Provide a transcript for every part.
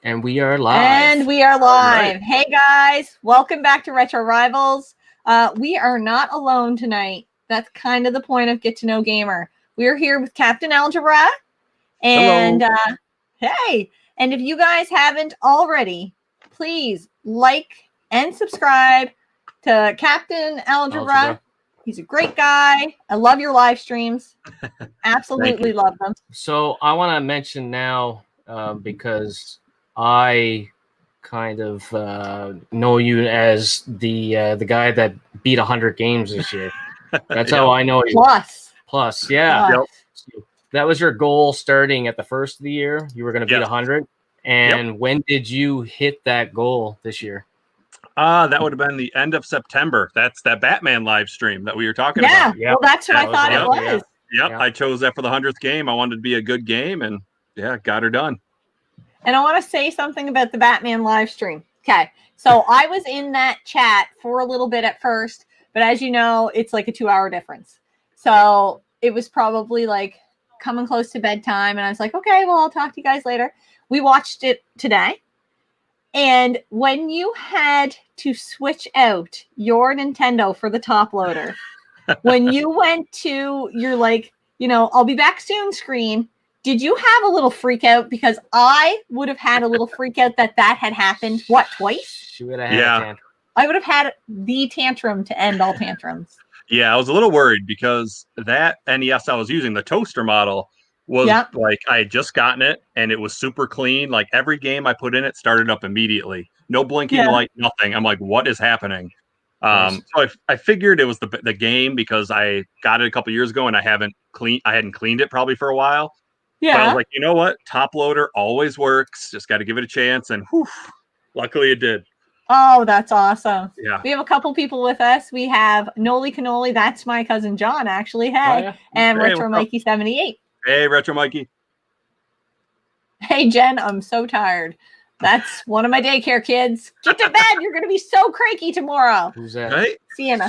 And we are live. Right. Hey guys, welcome back to Retro Rivals. We are not alone tonight. That's kind of the point of Get to Know Gamer. We are here with Captain Algebra. And hey, and if you guys haven't already, please like and subscribe to Captain Algebra. He's a great guy. I love your live streams. Absolutely love them. So I want to mention now, because I kind of know you as the guy that beat 100 games this year. That's how I know you. Plus, yeah. Yep. So that was your goal starting at the first of the year. You were going to beat 100. And when did you hit that goal this year? That would have been the end of September. That's that Batman live stream that we were talking about. Yeah, well, that's what I thought it was. Yep, I chose that for the 100th game. I wanted to be a good game, and got her done. And I want to say something about the Batman live stream. Okay, so I was in that chat for a little bit at first, but as you know, it's like a 2-hour difference. So it was probably like coming close to bedtime, and I was like, okay, well, I'll talk to you guys later. We watched it today. And when you had to switch out your Nintendo for the top loader, when you went to your, like, I'll be back soon screen, did you have a little freak out? Because I would have had a little freak out that had happened, twice? She would have had a tantrum. I would have had the tantrum to end all tantrums. Yeah, I was a little worried because that NES I was using, the toaster model, was like I had just gotten it and it was super clean. Like every game I put in it started up immediately. No blinking light, nothing. I'm like, what is happening? So I figured it was the game because I got it a couple years ago and I hadn't cleaned it probably for a while. Yeah. But I was like, you know what? Top loader always works. Just got to give it a chance. And luckily it did. Oh, that's awesome. Yeah. We have a couple people with us. We have Noli Cannoli. That's my cousin John, actually. Hey. And Retro Mikey 78. Hey, Retro Mikey. Hey, Jen, I'm so tired. That's one of my daycare kids. Get to bed. You're going to be so cranky tomorrow. Who's that? Right? Sienna.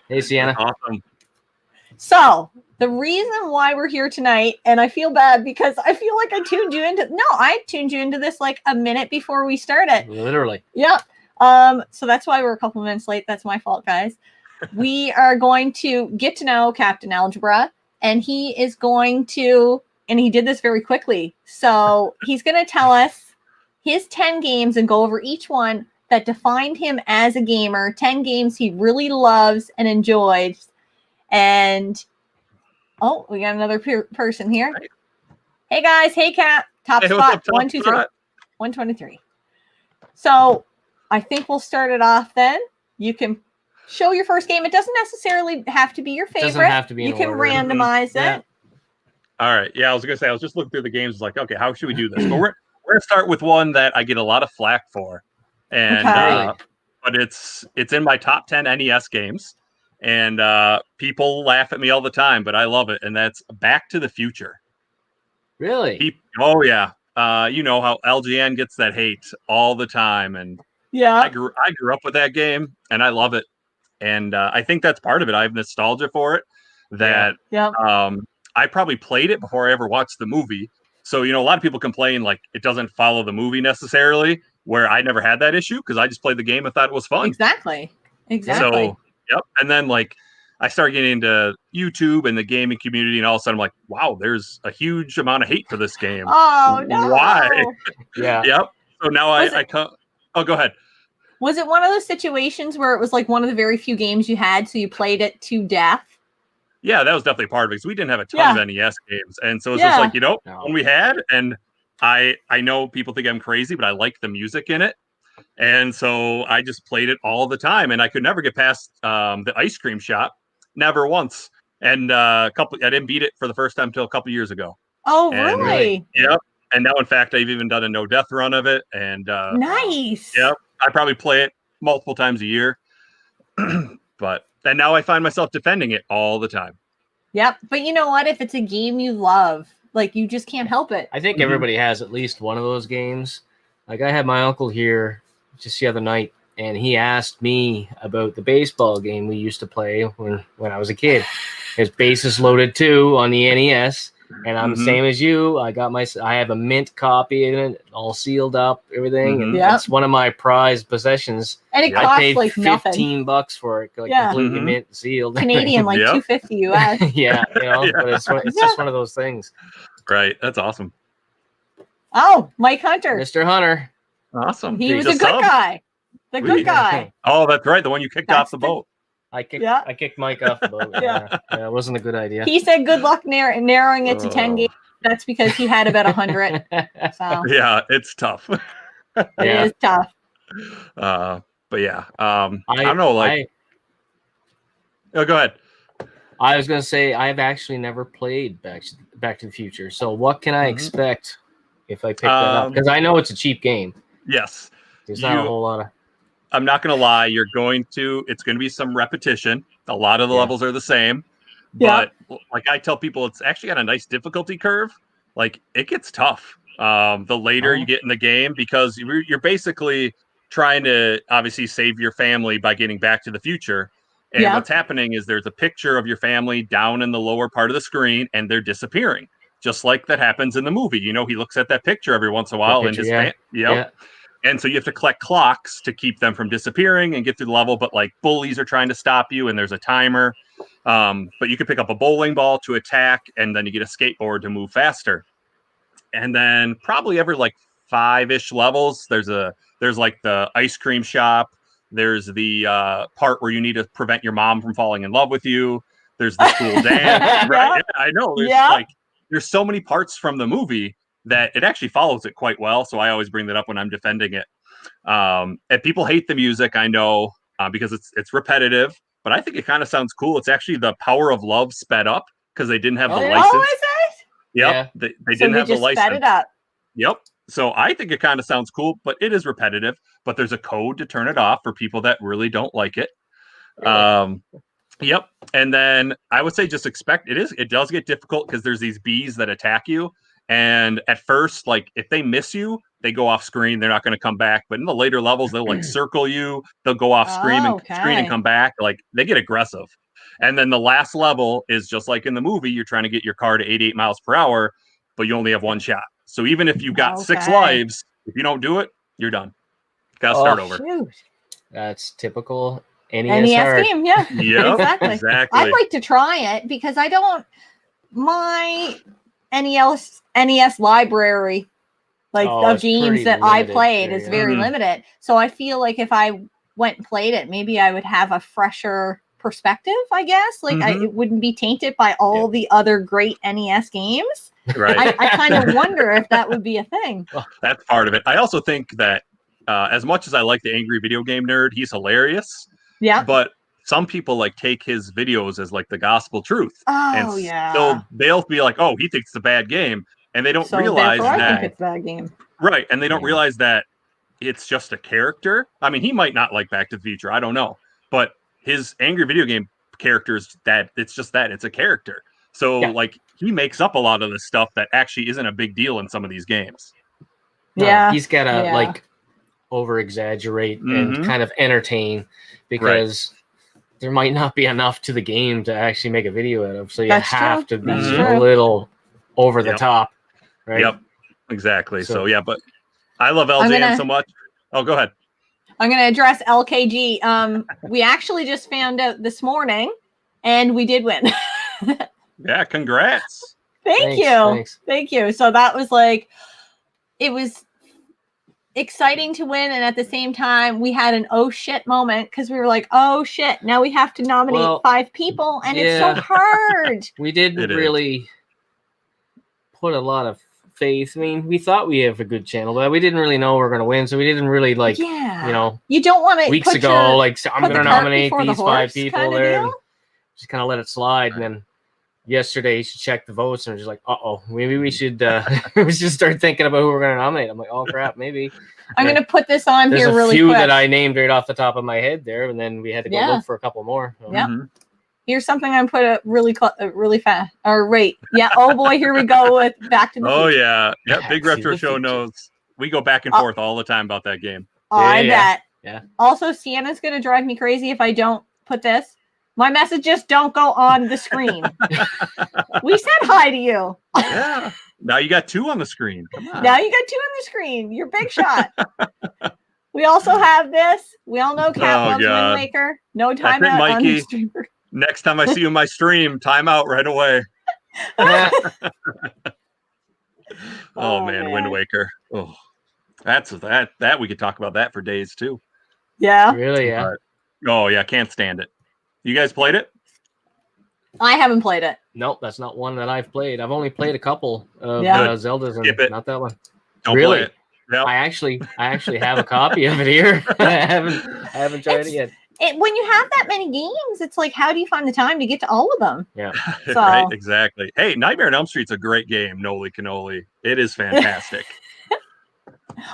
Hey, Sienna. Awesome. So the reason why we're here tonight, and I feel bad because I feel like I tuned you into this like a minute before we started. Literally. Yep. So that's why we're a couple minutes late. That's my fault, guys. We are going to get to know Captain Algebra, and he is going to... And he did this very quickly. So he's going to tell us his 10 games and go over each one that defined him as a gamer. 10 games he really loves and enjoys. And, we got another person here. Right. Hey, guys. Hey, Cap. Top spot. 1, 2, 3. 123. So I think we'll start it off then. You can show your first game. It doesn't necessarily have to be your favorite. It doesn't have to be in You can order. randomize it. All right. Yeah, I was gonna say I was just looking through the games. Like, okay, how should we do this? But we're gonna start with one that I get a lot of flack for, and but it's in my top 10 NES games, and people laugh at me all the time, but I love it, and that's Back to the Future. Really? Oh yeah. You know how LGN gets that hate all the time, and I grew up with that game, and I love it, and I think that's part of it. I have nostalgia for it. That I probably played it before I ever watched the movie. So, a lot of people complain like it doesn't follow the movie necessarily, where I never had that issue because I just played the game and thought it was fun. Exactly. So, and then like I started getting into YouTube and the gaming community, and all of a sudden I'm like, wow, there's a huge amount of hate for this game. Oh, no. Why? Yeah. Yep. So now I come. Oh, go ahead. Was it one of those situations where it was like one of the very few games you had, so you played it to death? Yeah, that was definitely part of it because we didn't have a ton of NES games. And so it's just like, when we had, and I know people think I'm crazy, but I like the music in it. And so I just played it all the time, and I could never get past the ice cream shop. Never once. And I didn't beat it for the first time until a couple years ago. Oh, really? Yep. And now, in fact, I've even done a no death run of it. And nice. Yep. I probably play it multiple times a year. And now I find myself defending it all the time. Yep. But you know what? If it's a game you love, like, you just can't help it. I think everybody has at least one of those games. Like, I had my uncle here just the other night, and he asked me about the baseball game we used to play when I was a kid. His Bases Loaded 2 on the NES. And I'm the same as you. I have a mint copy in it, all sealed up, everything. And it's one of my prized possessions. And it costs I paid like $15 for it, like completely mint sealed. Canadian, like $2.50 US. But it's just one of those things. Right. That's awesome. Oh, Mike Hunter. Mr. Hunter. Awesome. He was a good guy. The good guy. Oh, that's right. The one you kicked off the boat. I kicked Mike off the boat. Yeah, it wasn't a good idea. He said good luck narrowing it to 10 games. That's because he had about 100. So yeah, it's tough. It is tough. But yeah, I don't know. Like, go ahead. I was gonna say I've actually never played Back to the Future. So what can I expect if I pick that up? Because I know it's a cheap game. Yes, there's not a whole lot of. I'm not going to lie. It's going to be some repetition. A lot of the levels are the same, but like I tell people, it's actually got a nice difficulty curve. Like it gets tough the later you get in the game, because you're basically trying to obviously save your family by getting back to the future. And what's happening is there's a picture of your family down in the lower part of the screen, and they're disappearing, just like that happens in the movie. You know, he looks at that picture every once in a while, and and so you have to collect clocks to keep them from disappearing and get through the level. But like bullies are trying to stop you, and there's a timer. But you can pick up a bowling ball to attack, and then you get a skateboard to move faster. And then probably every like 5-ish levels, there's like the ice cream shop. There's the part where you need to prevent your mom from falling in love with you. There's the school dance. Right? Yeah, I know. There's so many parts from the movie that it actually follows it quite well. So I always bring that up when I'm defending it. And people hate the music, I know, because it's repetitive, but I think it kind of sounds cool. It's actually the Power of Love sped up because they didn't have the license. Oh, is it? Yep. Yeah. They didn't have the license. Sped it up. Yep. So I think it kind of sounds cool, but it is repetitive. But there's a code to turn it off for people that really don't like it. Really? Yep. And then I would say just expect it does get difficult because there's these bees that attack you. And at first, like if they miss you, they go off screen. They're not going to come back. But in the later levels, they'll like circle you. They'll go off screen and come back. Like they get aggressive. And then the last level is just like in the movie. You're trying to get your car to 88 miles per hour, but you only have one shot. So even if you got 6 lives, if you don't do it, you're done. Got to start over. Shoot. That's typical NES game. Yeah. Yep, exactly. I'd like to try it because my NES library of games that I played is very limited. So I feel like if I went and played it, maybe I would have a fresher perspective, I guess. Like it wouldn't be tainted by all the other great NES games. Right. I kind of wonder if that would be a thing. Well, that's part of it. I also think that as much as I like the Angry Video Game Nerd, he's hilarious. Yeah. But some people like take his videos as like the gospel truth. Oh, So they'll be like, oh, he thinks it's a bad game. And they don't realize that. I think it's a bad game. Right. And they don't realize that it's just a character. I mean, he might not like Back to the Future. I don't know. But his Angry Video Game characters, it's just that. It's a character. So like he makes up a lot of the stuff that actually isn't a big deal in some of these games. Yeah. He's got to like over exaggerate and kind of entertain because there might not be enough to the game to actually make a video out of. So you have to be a little over the top. Right. Yep. Exactly. So yeah, but I love LJN so much. Oh, go ahead. I'm going to address LKG. We actually just found out this morning and we did win. Yeah, congrats. Thank you. So that was it was exciting to win, and at the same time we had an oh shit moment because we were like, oh shit, now we have to nominate 5 people, and it's so hard. We didn't really put a lot of faith. I mean, we thought we have a good channel, but we didn't really know we were going to win, so we didn't really you don't want to weeks ago I'm going to nominate these 5 people there and just kind of let it slide. And then yesterday she checked the votes and was just like, maybe we should we should start thinking about who we're going to nominate. I'm like, oh crap, maybe. I'm going to put this on here really quick. There's a few that I named right off the top of my head there, and then we had to go look for a couple more. So. Yeah. Here's something I'm put up really fast. Or wait. Yeah. Oh boy, here we go with Back to the Future. Oh yeah. Yeah. Big Retro Show knows. We go back and forth all the time about that game. I bet. Yeah. Also, Sienna's going to drive me crazy if I don't put this. My messages don't go on the screen. We said hi to you. Yeah. Now you got 2 on the screen. Come on. Now you got 2 on the screen. You're big shot. We also have this. We all know Cat loves Wind Waker. No timeout on the streamer. Next time I see you in my stream, timeout right away. Oh man, Wind Waker. Oh, that's that we could talk about that for days too. Yeah. Really? Yeah. Oh yeah, can't stand it. You guys played it? I haven't played it. Nope, that's not one that I've played. I've only played a couple of Zeldas, and not that one. Don't play it. Yep. I actually have a copy of it here. I haven't tried it yet. When you have that many games, it's like, how do you find the time to get to all of them? Yeah, so. Right, exactly. Hey, Nightmare on Elm Street's a great game. Noli cannoli, it is fantastic.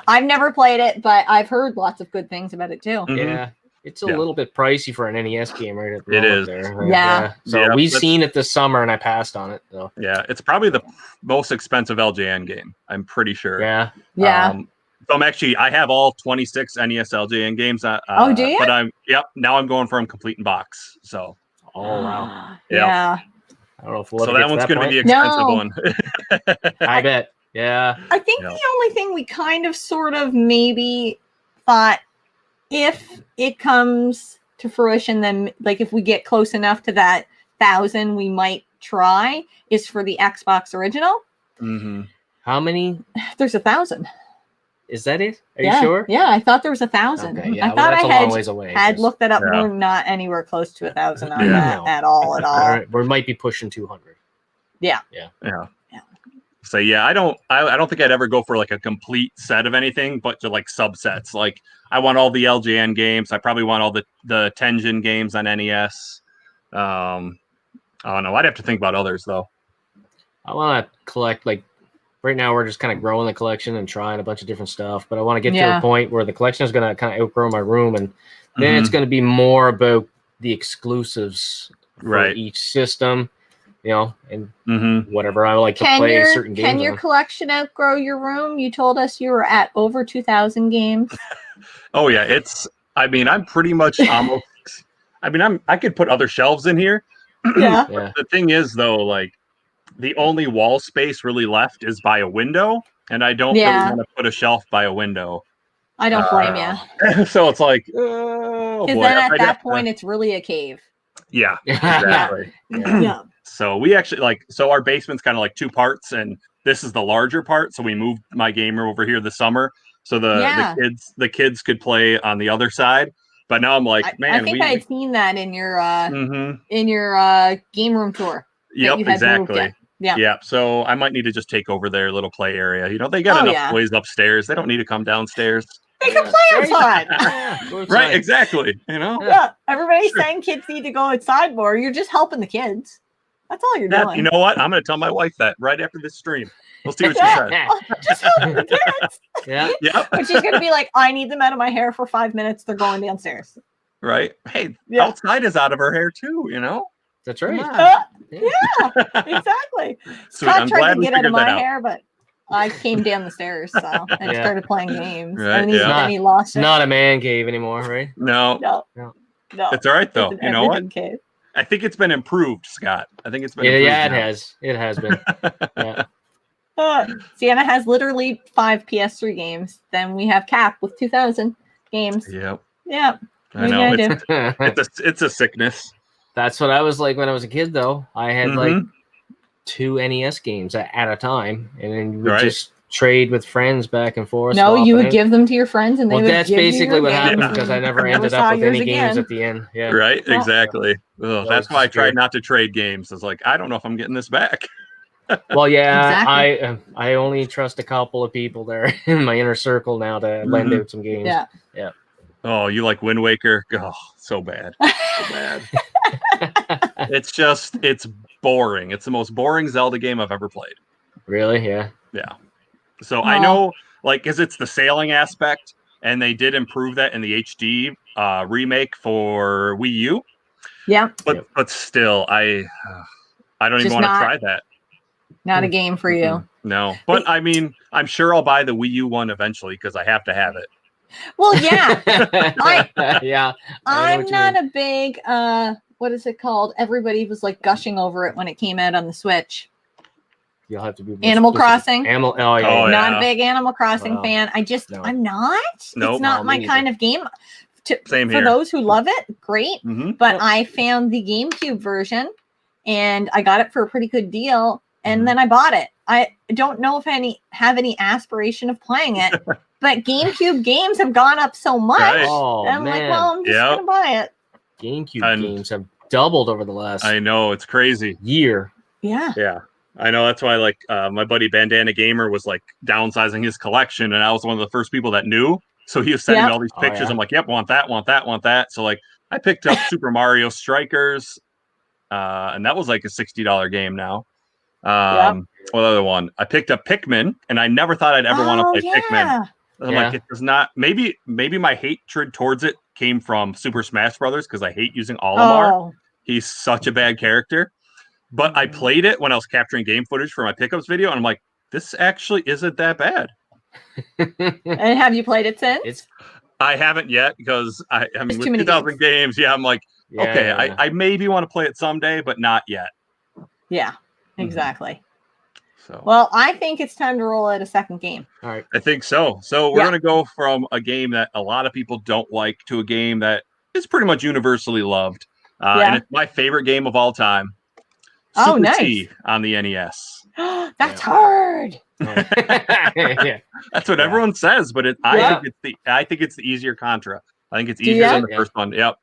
I've never played it, but I've heard lots of good things about it too. Mm-hmm. Yeah, it's a little bit pricey for an NES game, right? At the it is. there. Yeah. So we've seen it this summer, and I passed on it. So. Yeah, it's probably the most expensive LJN game. I'm pretty sure. Yeah. So I have all 26 NES LJN games. Do you? But now I'm going for them complete in box. So. Oh wow. Yeah. I don't know if so that one's going to be the expensive one. I bet. Yeah. I think the only thing we kind of sort of maybe thought, if it comes to fruition, then like if we get close enough to that 1,000, we might try, is for the Xbox original. Mm-hmm. How many? There's 1,000. Is that it? Are you sure? Yeah, I thought there was 1,000. Okay, yeah, I thought that's I a long ways away, had looked that up. We're not anywhere close to 1,000 on that at all. All right, we might be pushing 200. Yeah. So I don't think I'd ever go for like a complete set of anything, but to like subsets. Like I want all the LJN games. I probably want all the Tengen games on NES. I don't know. I'd have to think about others though. I want to collect, like, right now we're just kind of growing the collection and trying a bunch of different stuff, but I want to get to a point where the collection is going to kind of outgrow my room, and then it's going to be more about the exclusives for each system. And whatever I like to play certain games. Can your collection outgrow your room? You told us you were at over 2,000 games. Oh yeah, I'm pretty much almost. I could put other shelves in here. Yeah. But the thing is, though, like the only wall space really left is by a window, and I don't really want to put a shelf by a window. I don't blame you. So it's like, because then at that point, it's really a cave. Yeah, exactly. Yeah. So we actually our basement's kind of like 2 parts, and this is the larger part. So we moved my gamer over here this summer, so the kids could play on the other side. But now I'm like, man, I think I'd seen that in your game room tour. Yep, exactly. Yeah. So I might need to just take over their little play area. They got enough toys upstairs. They don't need to come downstairs. They can play outside. Right, exactly. Yeah. Everybody's saying kids need to go outside more. You're just helping the kids. That's all you're doing. You know what? I'm going to tell my wife that right after this stream. We'll see what she says. Just helping the kids. Yeah. But she's going to be like, I need them out of my hair for 5 minutes. They're going downstairs. Right. Hey, outside is out of her hair too, That's right. Yeah, exactly. Scott tried to get out of my hair, but I came down the stairs and started playing games. Right, and he lost it. It's not a man cave anymore, right? No. It's all right, though. You know what? Cave. I think it's been improved, Scott. I think it's been improved. Yeah, it has. It has been. Sienna has literally 5 PS3 games. Then we have Cap with 2,000 games. Yep. Yeah. I know. It's a sickness. That's what I was like when I was a kid, though. I had like 2 NES games at a time, and then you would just trade with friends back and forth. No, you would give them to your friends, and they would that's give basically you what happened, because I never ended up with any games at the end. Yeah. Right, exactly. That's why I tried not to trade games. It's like, I don't know if I'm getting this back. Well, yeah, I only trust a couple of people there in my inner circle now to lend out some games. Yeah. Oh, you like Wind Waker? Oh, so bad. So bad. It's boring. It's the most boring Zelda game I've ever played. Really? Yeah. Yeah. So I know, because it's the sailing aspect, and they did improve that in the HD remake for Wii U. Yeah. But still, I don't even want to try that. Not a game for you. No. But I'm sure I'll buy the Wii U one eventually, because I have to have it. Well, yeah. Yeah. I'm not a big what is it called? Everybody was like gushing over it when it came out on the Switch. You'll have to be Animal Crossing. Oh yeah. Oh, Not yeah. a big Animal Crossing Wow. fan. I'm not. Nope. It's not No, my me kind of game. Same For here. those who love it, great. Mhm. But I found the GameCube version, and I got it for a pretty good deal, and then I bought it. I don't know if have any aspiration of playing it, but GameCube games have gone up so much. Right. Oh, I'm like, man. well, I'm just gonna buy it. GameCube games have doubled over the last I know, it's crazy. year. Yeah. Yeah. I know, that's why like my buddy Bandana Gamer was like downsizing his collection, and I was one of the first people that knew. So he was sending me all these pictures. I'm like, yep, want that. So like I picked up Super Mario Strikers, and that was like a $60 game now. What other one? I picked up Pikmin, and I never thought I'd ever want to play Pikmin. I'm like, it does not. Maybe my hatred towards it came from Super Smash Brothers because I hate using Olimar. He's such a bad character. But I played it when I was capturing game footage for my pickups video, and I'm like, this actually isn't that bad. And have you played it since? I haven't yet because I mean, with 2,000 games, I'm like, I maybe want to play it someday, but not yet. Yeah, exactly. So, well, I think it's time to roll out a second game. All right. I think so. So we're going to go from a game that a lot of people don't like to a game that is pretty much universally loved. And it's my favorite game of all time. Super nice. T on the NES. That's hard. That's what everyone says, but I think it's the easier Contra. I think it's easier than the first one. Yep.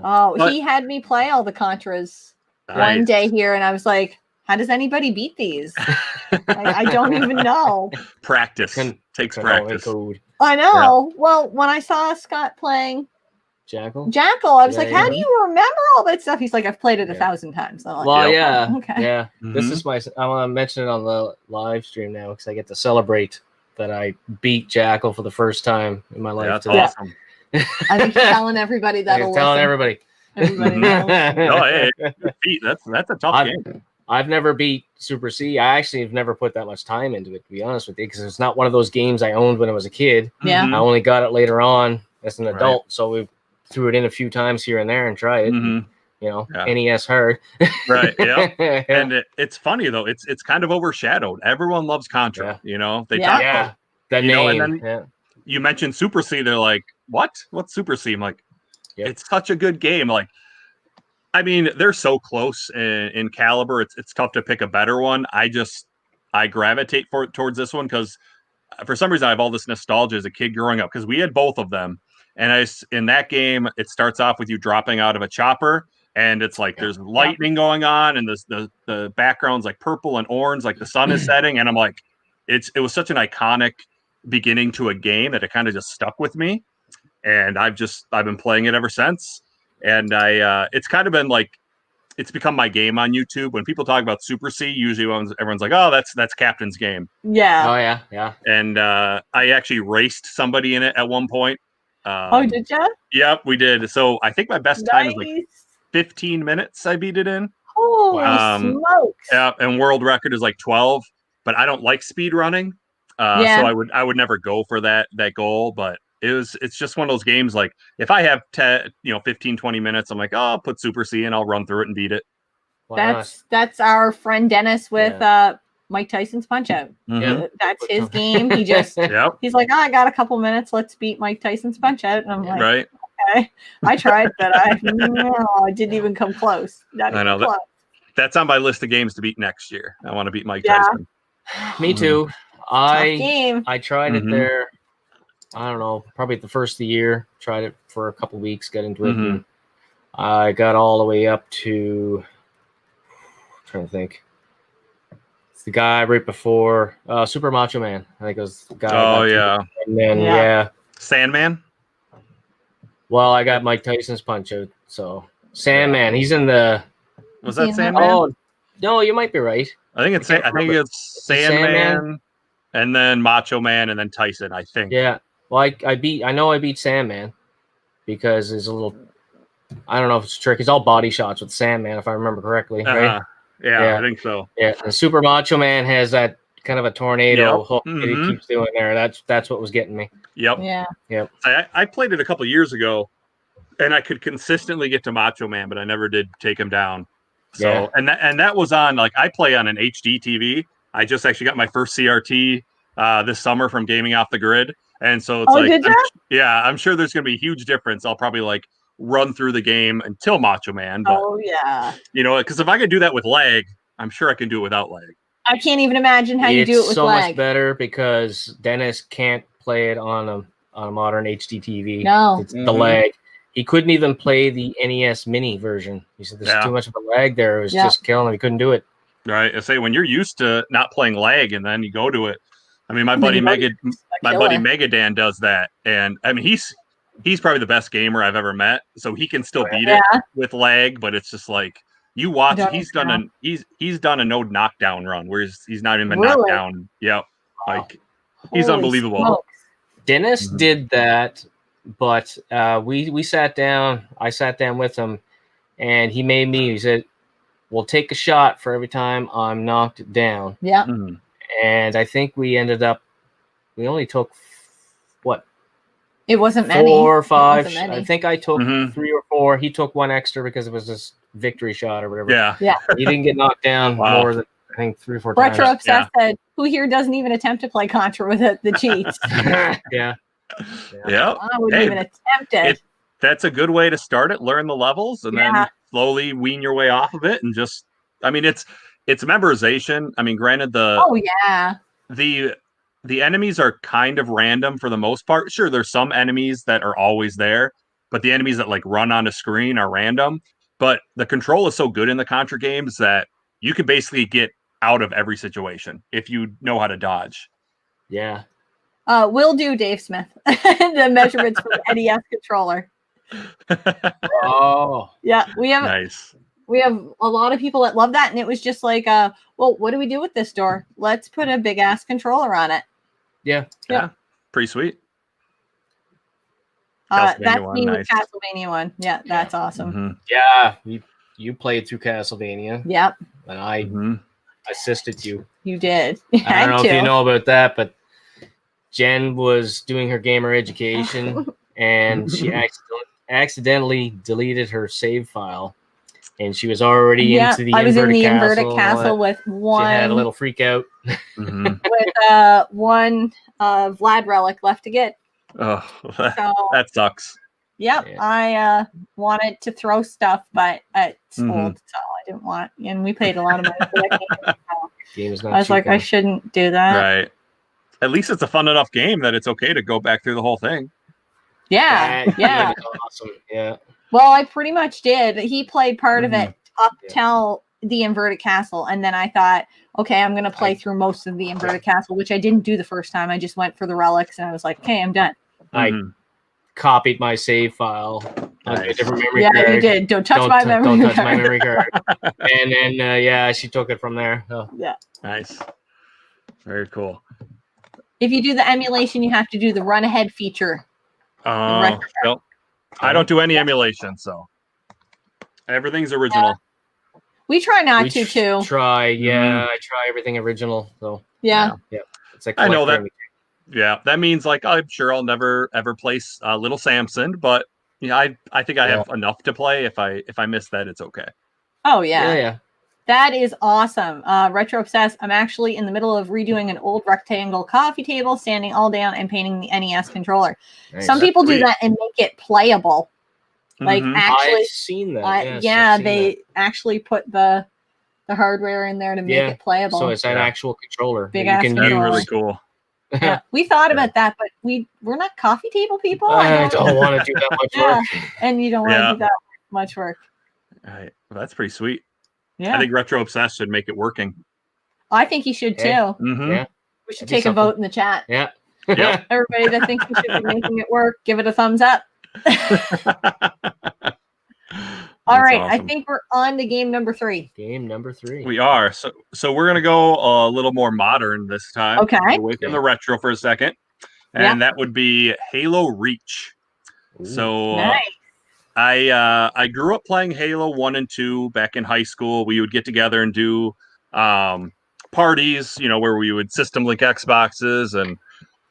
Oh, he had me play all the Contras one day here, and I was like, how does anybody beat these? I don't even know. Practice. Takes practice. I know. Yeah. Well, when I saw Scott playing Jackal, I was like, how do you remember all that stuff? He's like, I've played it 1,000 times. I'm like, okay. Yeah. This is I want to mention it on the live stream now because I get to celebrate that I beat Jackal for the first time in my life. That's awesome. I've been telling everybody that. Telling everybody. Everybody knows. That's a tough game. I've never beat Super C. I actually have never put that much time into it, to be honest with you, because it's not one of those games I owned when I was a kid. Yeah. I only got it later on as an adult, so we threw it in a few times here and there and tried it. NES hard. Right. Yeah. And it's funny though. It's kind of overshadowed. Everyone loves Contra. They talk about the name. And then you mentioned Super C. They're like, what? What's Super C? I'm like, it's such a good game. Like, I mean, they're so close in caliber. It's tough to pick a better one. I gravitate towards this one because for some reason I have all this nostalgia as a kid growing up because we had both of them. And in that game, it starts off with you dropping out of a chopper, and it's like there's lightning going on, and the background's like purple and orange, like the sun is setting. And I'm like, it was such an iconic beginning to a game that it kind of just stuck with me. And I've been playing it ever since. And it's kind of been like, it's become my game on YouTube. When people talk about Super C, usually everyone's like, oh, that's Captain's game. Yeah. Oh yeah. And I actually raced somebody in it at one point. Did you? Yep, we did. So I think my best time is like 15 minutes I beat it in. Holy smokes. Yeah, and world record is like 12, but I don't like speed running. So I would never go for that goal, but it's just one of those games like if I have 15 20 minutes, I'm like, oh, I'll put Super C and I'll run through it and beat it. That's our friend Dennis with Mike Tyson's Punch Out. That's his game. He just he's like, oh, I got a couple minutes, let's beat Mike Tyson's Punch Out. And I'm like, okay. I tried, but I didn't even come close. I know close. That's on my list of games to beat next year. I want to beat Mike Tyson. Me too. I tried it there. I don't know, probably at the first of the year. Tried it for a couple weeks, got into it. And I got all the way up to I'm trying to think. It's the guy right before Super Macho Man. I think it was the guy. Oh yeah. And then Sandman. Well, I got Mike Tyson's Punch Out. So Sandman, he's in the. Was that Sandman? Oh no, you might be right. I think it's Sandman, and then Macho Man, and then Tyson. I think. Yeah. Well, I beat Sandman because there's a little. I don't know if it's a trick. It's all body shots with Sandman, if I remember correctly. Right? Yeah, I think so. Yeah, and Super Macho Man has that kind of a tornado hook that he keeps doing there. That's what was getting me. Yep. Yeah. Yep. I played it a couple years ago, and I could consistently get to Macho Man, but I never did take him down. So Yeah. and that was on, like, I play on an HD TV. I just actually got my first CRT this summer from Gaming Off the Grid, and so it's like, did ya? I'm sure there's gonna be a huge difference. I'll probably like run through the game until Macho Man, but Yeah. you know, because if I could do that with lag, I'm sure I can do it without lag. I can't even imagine how you do it with so lag. much better because Dennis can't play it on a modern HD TV. No. It's the lag. He couldn't even play the NES Mini version. He said there's too much of a lag there. It was just killing him. He couldn't do it. Right. I say, when you're used to not playing lag and then you go to it. I mean, my buddy Megadan does that, and I mean he's probably the best gamer I've ever met. So he can still beat it with lag, but it's just like, you watch. He's done a no knockdown run where he's not even been knocked down. Yep. Like, he's unbelievable. Smokes. Dennis did that, but we sat down. I sat down with him, and he made me. He said, "We'll take a shot for every time I'm knocked down." Yeah. Mhm. And I think we only took what? It wasn't many. 4 or 5. Many. I think I took 3 or 4. He took one extra because it was this victory shot or whatever. Yeah. He didn't get knocked down more than, I think, 3 or 4 times. Retro Obsessed said, who here doesn't even attempt to play Contra with the cheats? Yeah. I wouldn't even attempt it. That's a good way to start it. Learn the levels and then slowly wean your way off of it, and just, I mean, it's memorization. I mean, granted, the enemies are kind of random for the most part. Sure, there's some enemies that are always there, but the enemies that like run on a screen are random. But the control is so good in the Contra games that you can basically get out of every situation if you know how to dodge. Yeah. Will do, Dave Smith. The measurements for the NES controller. Yeah, we have a lot of people that love that, and it was just like, well, what do we do with this door? Let's put a big ass controller on it. Yeah, pretty sweet. That's me with Castlevania 1. Yeah, that's awesome. Yeah, you played through Castlevania. Yep. And I assisted you. You did. I don't know if you know about that, but Jen was doing her gamer education, and she accidentally deleted her save file, and she was already into the inverted castle with one. She had a little freak out. With one Vlad relic left to get. Oh, that sucks. Yep, yeah. I wanted to throw stuff, but it's old, so I didn't want. And we paid a lot of money for that game. So I was like, I shouldn't do that. Right. At least it's a fun enough game that it's okay to go back through the whole thing. Yeah. That was awesome. Yeah. Well, I pretty much did. He played part of it up till the inverted castle, and then I thought, okay, I'm going to play through most of the inverted castle, which I didn't do the first time. I just went for the relics, and I was like, okay, I'm done. I copied my save file on a different memory card. Yeah, you did. Don't touch my memory card. Don't touch my memory card. And then, she took it from there. So. Yeah. Nice. Very cool. If you do the emulation, you have to do the run ahead feature. I don't do any emulation, so everything's original. We try not to too. I try everything original. So yeah. It's like, I know that. Yeah, that means like, I'm sure I'll never ever play Little Samson, but I think I have enough to play. If I miss that, it's okay. Oh yeah. Yeah. That is awesome. Retro Obsessed, I'm actually in the middle of redoing an old rectangle coffee table, standing all down and painting the NES controller. Nice. Some people do that and make it playable. Like actually, I've seen that. They actually put the hardware in there to make it playable. So it's an actual controller. Big ass controller. Really cool. Yeah, we thought about that, but we're not coffee table people. I don't want to do that much work. And you don't want to do that much work. All right. Well, that's pretty sweet. Yeah. I think Retro Obsessed should make it working. I think he should too. Yeah. We should take a vote in the chat. Yeah. Everybody that thinks we should be making it work, give it a thumbs up. All right. Awesome. I think we're on to game number 3. Game number 3. We are. So we're gonna go a little more modern this time. Okay. Away from the retro for a second. And that would be Halo Reach. Ooh. So nice. I grew up playing Halo 1 and 2 back in high school. We would get together and do parties, where we would system link Xboxes, and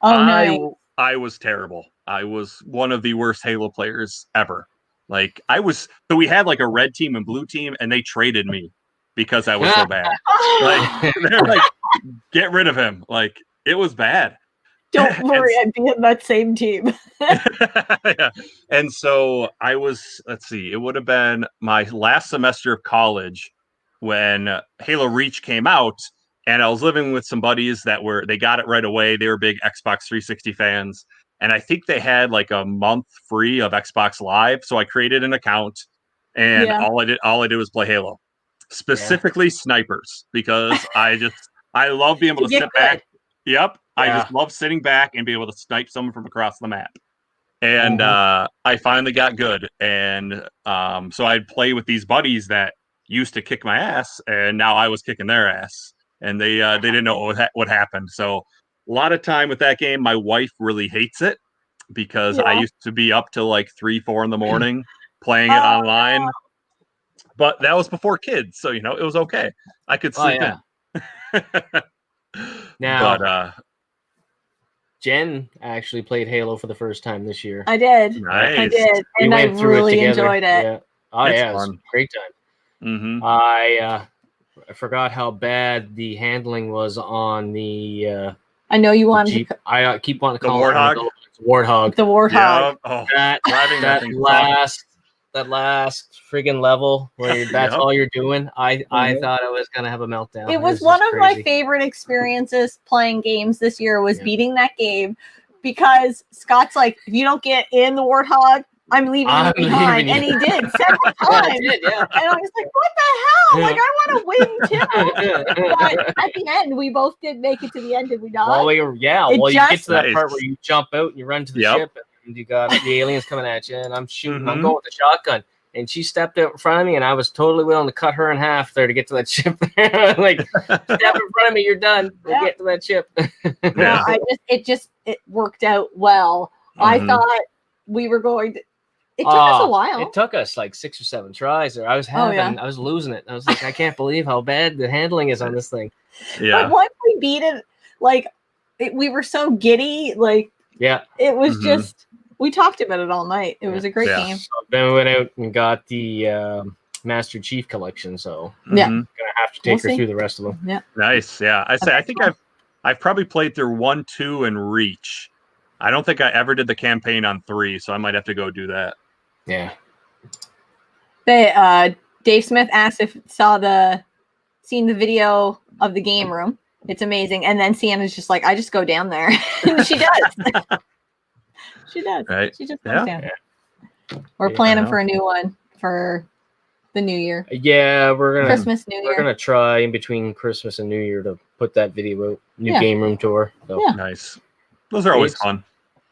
I was terrible. I was one of the worst Halo players ever. Like so we had like a red team and blue team, and they traded me because I was so bad. Like they're like, get rid of him. Like it was bad. Don't worry, I'd be in that same team. Yeah. And so I was, let's see, it would have been my last semester of college when Halo Reach came out, and I was living with some buddies they got it right away. They were big Xbox 360 fans. And I think they had like a month free of Xbox Live. So I created an account, and all I did was play Halo, specifically snipers, because I love being able to sit back. Yep. I just love sitting back and be able to snipe someone from across the map. And I finally got good. And so I'd play with these buddies that used to kick my ass, and now I was kicking their ass. And they didn't know what happened. So a lot of time with that game, my wife really hates it because I used to be up till like 3-4 in the morning playing it online. No. But that was before kids. So, it was okay. I could sleep in. Now, but Jen actually played Halo for the first time this year. I did. Nice. I did. And I really enjoyed it. Yeah. Oh, it's yeah. It fun. was a great time. Mm-hmm. I forgot how bad the handling was on the. I know you wanted to. I keep wanting to call it Warthog. The Warthog. Yeah. Oh, that last friggin' level where that's all you're doing. I thought I was gonna have a meltdown. It was one of my favorite experiences playing games this year was beating that game, because Scott's like, if you don't get in the Warthog, I'm leaving you behind. And he did several times. And I was like, what the hell? Like, I want to win too. But at the end, we both did make it to the end, did we not? Well, you get to that part where you jump out and you run to the ship, and you got the aliens coming at you, and I'm shooting. I'm going with the shotgun. And she stepped out in front of me, and I was totally willing to cut her in half there to get to that ship. Like, step in front of me, you're done. We'll get to that ship. No, it worked out well. I thought we were going to. It took us a while. It took us like 6 or 7 tries. I was losing it. I was like, I can't believe how bad the handling is on this thing. Yeah. But once we beat it, we were so giddy. Like, it was just. We talked about it all night. It was a great game. So then we went out and got the Master Chief Collection. So I'm gonna have to take her through the rest of them. Yeah. Nice. Yeah. I think I've probably played through 1, 2, and Reach. I don't think I ever did the campaign on 3, so I might have to go do that. Yeah. Dave Smith asked if seen the video of the game room. It's amazing. And then Sienna's just like, I just go down there. And she does. She does. Right. She just goes down. Yeah. We're planning for a new one for the new year. Yeah, we're gonna Christmas, New Year. We're gonna try in between Christmas and New Year to put that video out. New game room tour. So. Yeah. Nice. Those are always fun.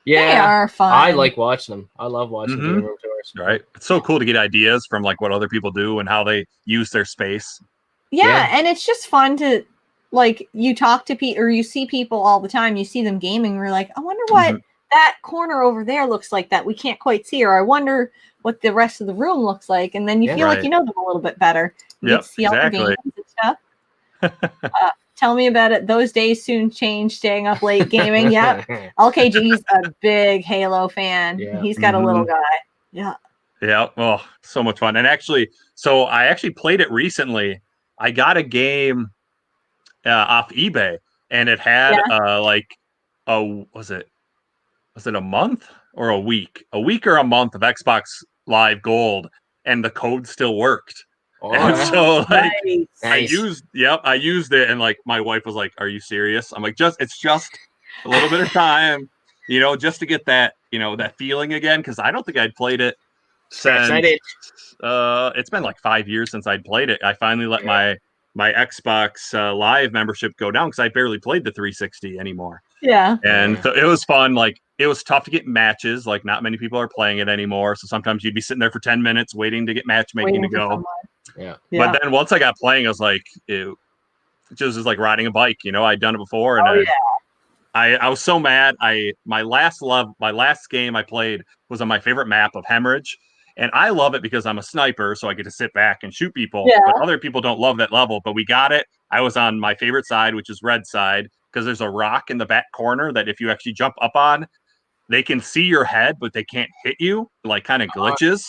Yeah, they are fun. I like watching them. I love watching game room tours. Right. It's so cool to get ideas from like what other people do and how they use their space. Yeah, and it's just fun to you talk to people or you see people all the time. You see them gaming. We're like, I wonder what that corner over there looks like that we can't quite see, or I wonder what the rest of the room looks like. And then you feel like you know them a little bit better. You get to see all the games and stuff. Tell me about it. Those days soon change. Staying up late gaming. Yeah. LKG's a big Halo fan. Yeah. He's got a little guy. Yeah. Yeah. Oh, so much fun. And actually, I actually played it recently. I got a game off eBay, and it had was it a month or a week? A week or a month of Xbox Live Gold, and the code still worked. And so I used it, and like my wife was like, "Are you serious?" I'm like, it's just a little bit of time, just to get that, that feeling again, because I don't think I'd played it since it's been like 5 years since I'd played it. I finally let my Xbox Live membership go down because I barely played the 360 anymore. Yeah. And so it was fun. Like, it was tough to get matches. Like, not many people are playing it anymore. So sometimes you'd be sitting there for 10 minutes waiting to get matchmaking to go. Yeah. But then once I got playing, I was like, it just was like riding a bike. I'd done it before. And I was so mad. My last game I played was on my favorite map of Hemorrhage. And I love it because I'm a sniper, so I get to sit back and shoot people. Yeah. But other people don't love that level. But we got it. I was on my favorite side, which is red side, because there's a rock in the back corner that if you actually jump up on, they can see your head, but they can't hit you. Like, kind of glitches.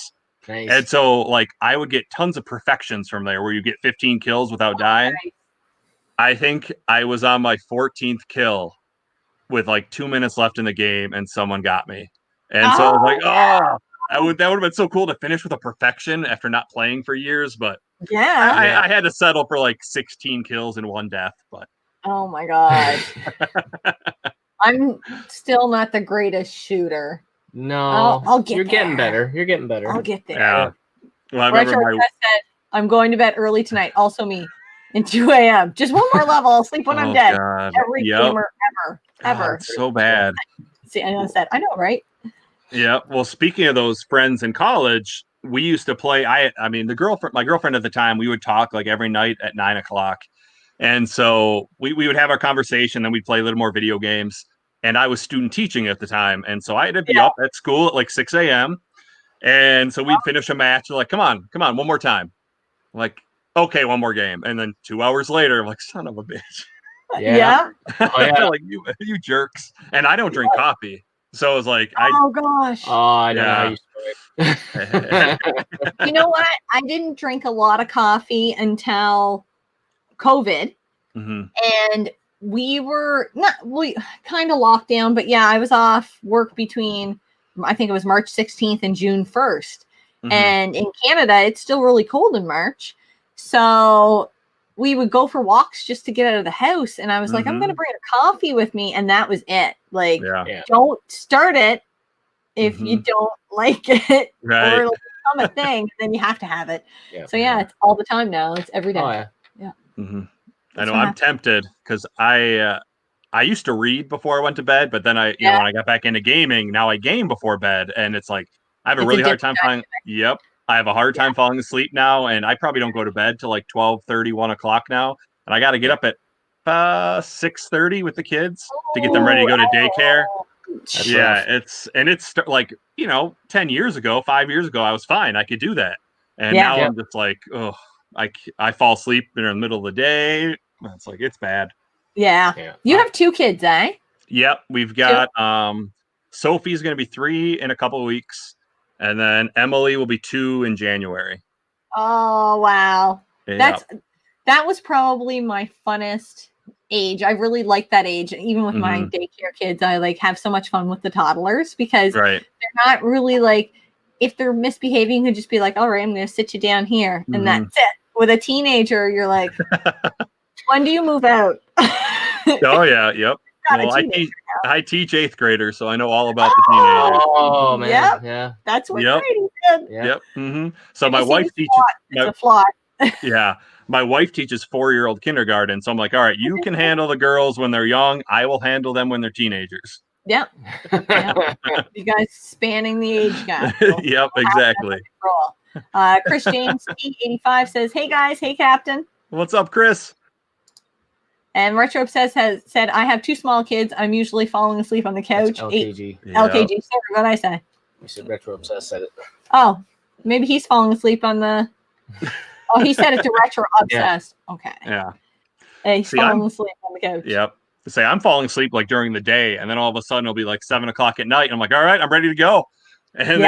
Nice. And so, like, I would get tons of perfections from there, where you get 15 kills without dying. Nice. I think I was on my 14th kill with like 2 minutes left in the game, and someone got me. And so I was like, that would have been so cool to finish with a perfection after not playing for years. But Yeah. I had to settle for like 16 kills and 1 death. But Oh my god. I'm still not the greatest shooter. No, I'll get You're getting there. better. You're getting better. I'll get there. yeah. Well, I remember Retro said, I'm going to bed early tonight. Also me. In 2 a.m. Just one more level. I'll sleep when I'm dead. God. Every gamer ever. It's so bad. See, I said, I know, right? Yeah. Well, speaking of those friends in college, we used to play. I mean, my girlfriend at the time, we would talk like every night at 9:00. And so we would have our conversation, then we'd play a little more video games. And I was student teaching at the time. And so I had to be up at school at like 6 a.m. And so we'd finish a match. We're like, come on, one more time. I'm like, okay, one more game. And then 2 hours later, I'm like, son of a bitch. Yeah. Oh, yeah. Like, you jerks. And I don't drink coffee. So I was like, oh gosh. Oh, I don't know how you You know what? I didn't drink a lot of coffee until COVID. And we kind of locked down, but yeah, I was off work between, I think it was March 16th and June 1st. And in Canada, it's still really cold in March. So we would go for walks just to get out of the house. And I was like, I'm going to bring a coffee with me. And that was it. Like, don't start it if you don't like it. Right. Or it'll become a thing. Then you have to have it. Yeah. So yeah, it's all the time now. It's every day. Oh, yeah. I know. I'm tempted because I used to read before I went to bed, but then you know, when I got back into gaming, now I game before bed, and it's like I have a really hard time falling. Yep, I have a hard time falling asleep now, and I probably don't go to bed till like 12:30, 1 o'clock now, and I got to get up at 6:30 with the kids to get them ready to go to daycare. That's rough. It's like, you know, 10 years ago, 5 years ago, I was fine. I could do that, and now I'm just like, oh, I fall asleep in the middle of the day. It's like, it's bad. Yeah. You have 2 kids, eh? Yep. We've got Sophie's going to be 3 in a couple of weeks, and then Emily will be 2 in January. Oh wow. Yeah. That was probably my funnest age. I really like that age. Even with my daycare kids, I like have so much fun with the toddlers because they're not really like, if they're misbehaving, you could just be like, all right, I'm going to sit you down here. And that's it. With a teenager, you're like, when do you move out? Oh, yeah. Yep. Well, I teach 8th graders, so I know all about the teenagers. Oh, man. Yep. Yeah. That's what Brady did. Yep. So my wife teaches. It's a flawed. Yeah. My wife teaches 4-year-old kindergarten. So I'm like, all right, you can handle the girls when they're young. I will handle them when they're teenagers. Yep. You guys spanning the age gap. Yep, exactly. Chris James P85 says, hey guys, hey Captain. What's up, Chris? And Retro Obsessed has said, I have 2 small kids. I'm usually falling asleep on the couch. That's LKG. LKG. Sorry, what did I say? You said Retro Obsessed said it. Oh, maybe he's falling asleep on the... Oh, he said it to Retro Obsessed. Yeah. Okay. Yeah. He's falling asleep on the couch. Yep. Say I'm falling asleep like during the day, and then all of a sudden it'll be like 7 o'clock at night. And I'm like, all right, I'm ready to go. And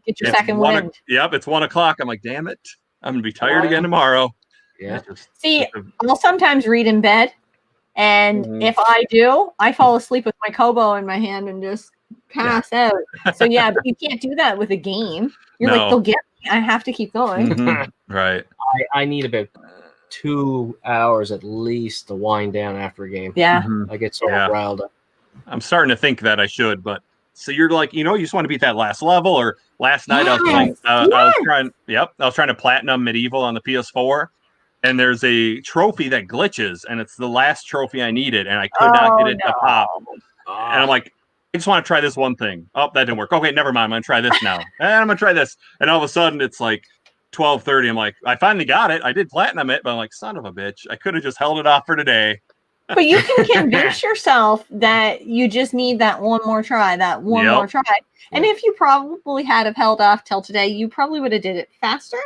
get your second wind. Yep, it's 1 o'clock. I'm like, damn it, I'm gonna be tired again tomorrow. Yeah. I'll sometimes read in bed, and if I do, I fall asleep with my Kobo in my hand and just pass out. So yeah, but you can't do that with a game. You're like, they'll get me. I have to keep going. Right. I need about 2 hours at least to wind down after a game. Yeah. I get so riled up. I'm starting to think that I should, but so you're like, you just want to beat that last level. Or last night I was trying to platinum Medieval on the PS4, and there's a trophy that glitches, and it's the last trophy I needed, and I could not get it to pop. And I'm like, I just want to try this one thing. Oh, that didn't work. Okay, never mind. I'm going to try this now. And I'm going to try this. And all of a sudden it's like 12:30. I'm like, I finally got it. I did platinum it, but I'm like, son of a bitch. I could have just held it off for today. But you can convince yourself that you just need that one more try, more try. And if you probably had have held off till today, you probably would have did it faster.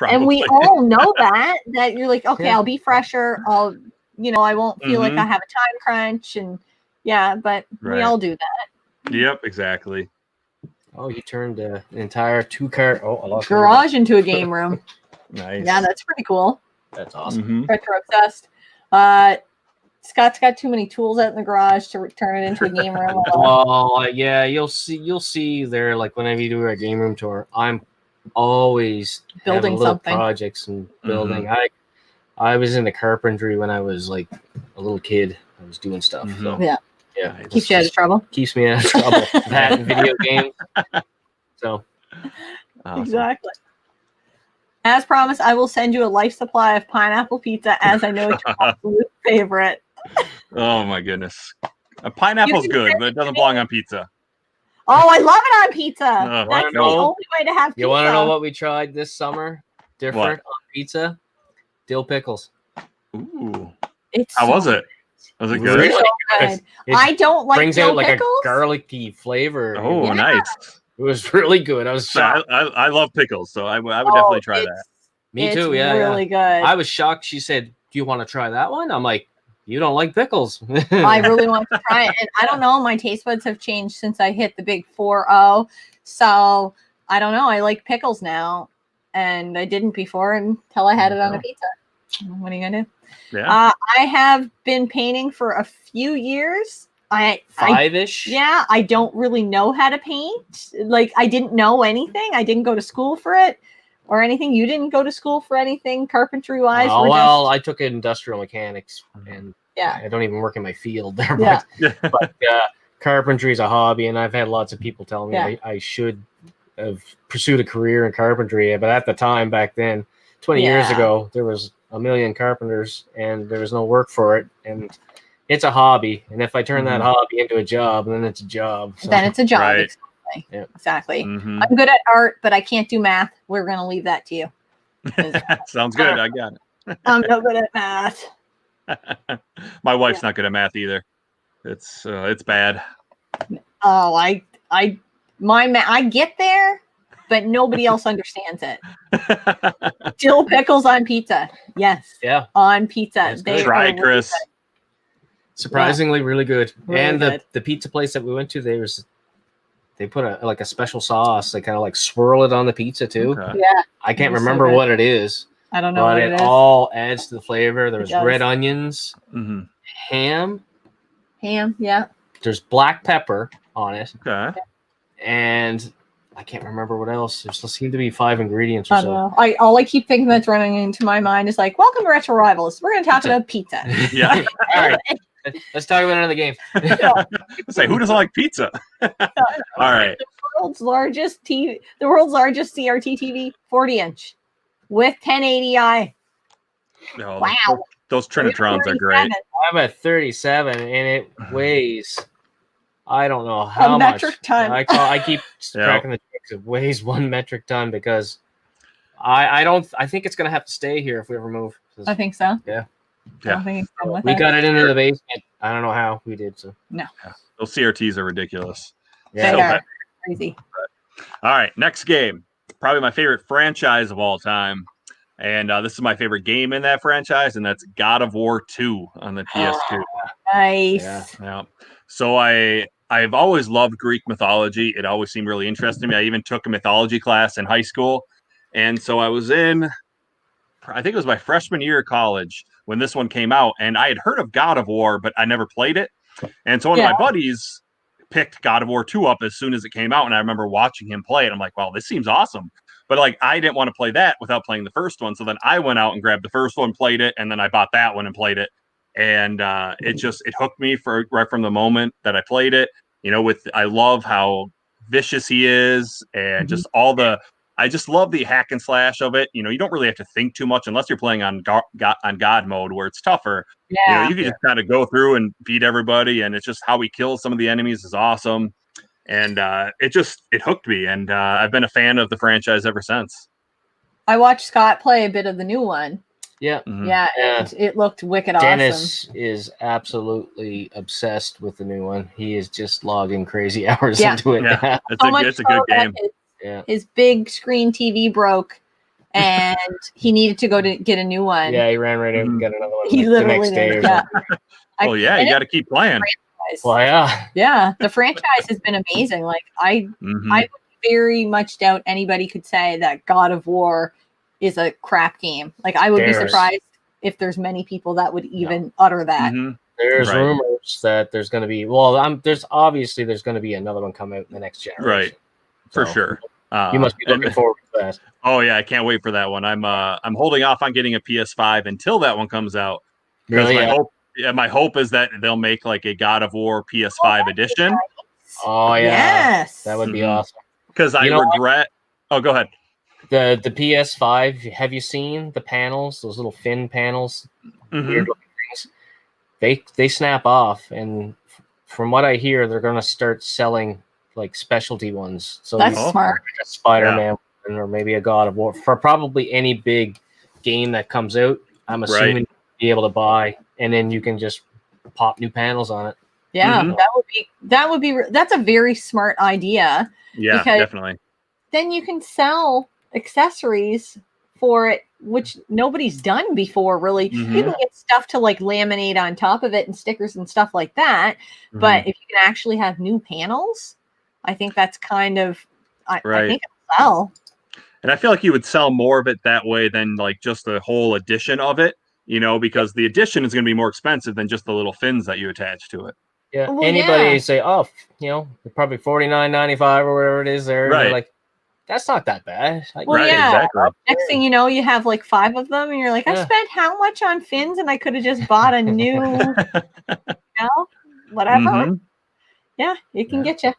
And we all know that you're like, okay, I'll be fresher. I won't feel like I have a time crunch. And but we all do that. Yep, exactly. Oh, you turned an entire 2-car. Oh, I lost garage into a game room. Nice. Yeah, that's pretty cool. That's awesome. Mhm. Retro obsessed. Scott's got too many tools out in the garage to turn it into a game room. Well, yeah, you'll see there. Like whenever you do a game room tour, I'm always Building having little something. projects and building. I was into carpentry when I was like a little kid. I was doing stuff. So Yeah. yeah, Keeps you out of trouble. Keeps me out of trouble. That and video games. So Awesome. Exactly. As promised, I will send you a life supply of pineapple pizza, as I know it's your absolute favorite. Oh my goodness. A pineapple's good, but it doesn't belong on pizza. Oh, I love it on pizza. That's the no. only way to have pizza. You want to know what we tried this summer? Different What? on pizza? Dill pickles. Ooh. How was it? Was it good? Really so good. I don't like brings dill out like pickles. a garlicky flavor. Oh, Yeah. nice. It was really good. I was shocked. I love pickles, so I would definitely try that. Me too. Yeah, really good. I was shocked. She said, "Do you want to try that one?" I'm like, "You don't like pickles." I really want to try it, and I don't know. My taste buds have changed since I hit the big 4-0. So I don't know. I like pickles now, and I didn't before until I had it on a pizza. What are you gonna do? Yeah. I have been painting for a few years. 5-ish. Yeah, I don't really know how to paint. Like, I didn't know anything. I didn't go to school for it or anything. You didn't go to school for anything carpentry wise. Oh, well, I took industrial mechanics, and yeah, I don't even work in my field there. Yeah. But carpentry is a hobby, and I've had lots of people tell me Yeah. I should have pursued a career in carpentry. But at the time, back then, 20 years ago, there was a million carpenters, and there was no work for it. And it's a hobby, and if I turn that hobby into a job, then it's a job. So. Then it's a job. Right. Exactly. Yeah. Exactly. I'm good at art, but I can't do math. We're going to leave that to you. Sounds good. I got it. I'm no good at math. My wife's not good at math either. It's bad. Oh, I get there, but nobody else understands it. Dill pickles on pizza. Yes. Yeah. On pizza. They Try are it, Chris. really Surprisingly, really good. Really and good. the pizza place that we went to, they put a special sauce. They kind of like swirl it on the pizza too. Okay. good. Yeah. I can't It was so remember good. what it is, I don't know but what it it is. all adds to the flavor. There's does. red onions, Mm-hmm. ham. Ham. Yeah. There's black pepper on it, Okay. and I can't remember what else. There seem to be 5 ingredients or I don't know. All I keep thinking that's running into my mind is like, welcome to Retro Rivals. We're going to talk about pizza. Yeah. All right, let's talk about another game. Say, who doesn't like pizza? All right. The world's largest CRT TV, 40-inch with 1080i. No, Wow. Those Trinitrons are great. I'm at 37, and it weighs. I don't know how much. Metric ton. I keep tracking the tricks. It weighs 1 metric ton because I think it's gonna have to stay here if we ever move. I think so. Yeah. I don't think it's done with We it. got it into the basement. I don't know how we did so. No. Yeah. Those CRTs are ridiculous. Yeah. They So are bad. crazy. All right, next game. Probably my favorite franchise of all time. And this is my favorite game in that franchise, and that's God of War 2 on the PS2. Nice. Yeah. So I've always loved Greek mythology. It always seemed really interesting to me. I even took a mythology class in high school. And so I was I think it was my freshman year of college when this one came out. And I had heard of God of War, but I never played it. And so one of my buddies picked God of War 2 up as soon as it came out. And I remember watching him play it. I'm like, wow, this seems awesome. But like, I didn't want to play that without playing the first one. So then I went out and grabbed the first one, played it. And then I bought that one and played it. And it hooked me right from the moment that I played it. You know, I love how vicious he is, and just I just love the hack and slash of it. You know, you don't really have to think too much unless you're playing on God mode where it's tougher. Yeah. You know, you can just kind of go through and beat everybody, and it's just how he kills some of the enemies is awesome. And it hooked me, and I've been a fan of the franchise ever since. I watched Scott play a bit of the new one. Yeah. Mhm. Yeah, it looked wicked Dennis awesome. is absolutely obsessed with the new one. He is just logging crazy hours Yeah. into it. Yeah, So much it's a good so that game. His big screen TV broke, and he needed to go to get a new one. Yeah, he ran right out and got another one He the literally next day or did. Yeah. something. Oh yeah, you got to keep playing. Well, yeah. Yeah, the franchise has been amazing. Like I would very much doubt anybody could say that God of War is a crap game. Like, I would be surprised if there's many people that would even utter that. Mm-hmm. There's rumors that there's going to be, there's going to be another one come out in the next generation. Right. For sure. You must be looking forward to that. Oh yeah, I can't wait for that one. I'm holding off on getting a PS5 until that one comes out. Because my hope is that they'll make like a God of War PS5 edition. Oh yeah. Yes. That would be awesome. Because I regret. Oh, go ahead. The PS5, have you seen the panels, those little fin panels? Weird looking things. They snap off, and from what I hear, they're going to start selling like specialty ones. So that's smart. Like a Spider-Man or maybe a God of War for probably any big game that comes out. I'm assuming you'll be able to buy, and then you can just pop new panels on it. Yeah, that's a very smart idea. Yeah, definitely. Then you can sell accessories for it, which nobody's done before, really. You can get stuff to like laminate on top of it and stickers and stuff like that. But if you can actually have new panels, I think that's kind of, I think it'll sell. And I feel like you would sell more of it that way than like just the whole edition of it, because the edition is going to be more expensive than just the little fins that you attach to it. Yeah. Well, anybody say, they're probably $49.95 or whatever it is there. Right. They're like, that's not that bad. Like, Exactly. Next thing you know, you have like 5 of them, and you're like, I spent how much on fins, and I could have just bought a new, whatever. Yeah, it can get you.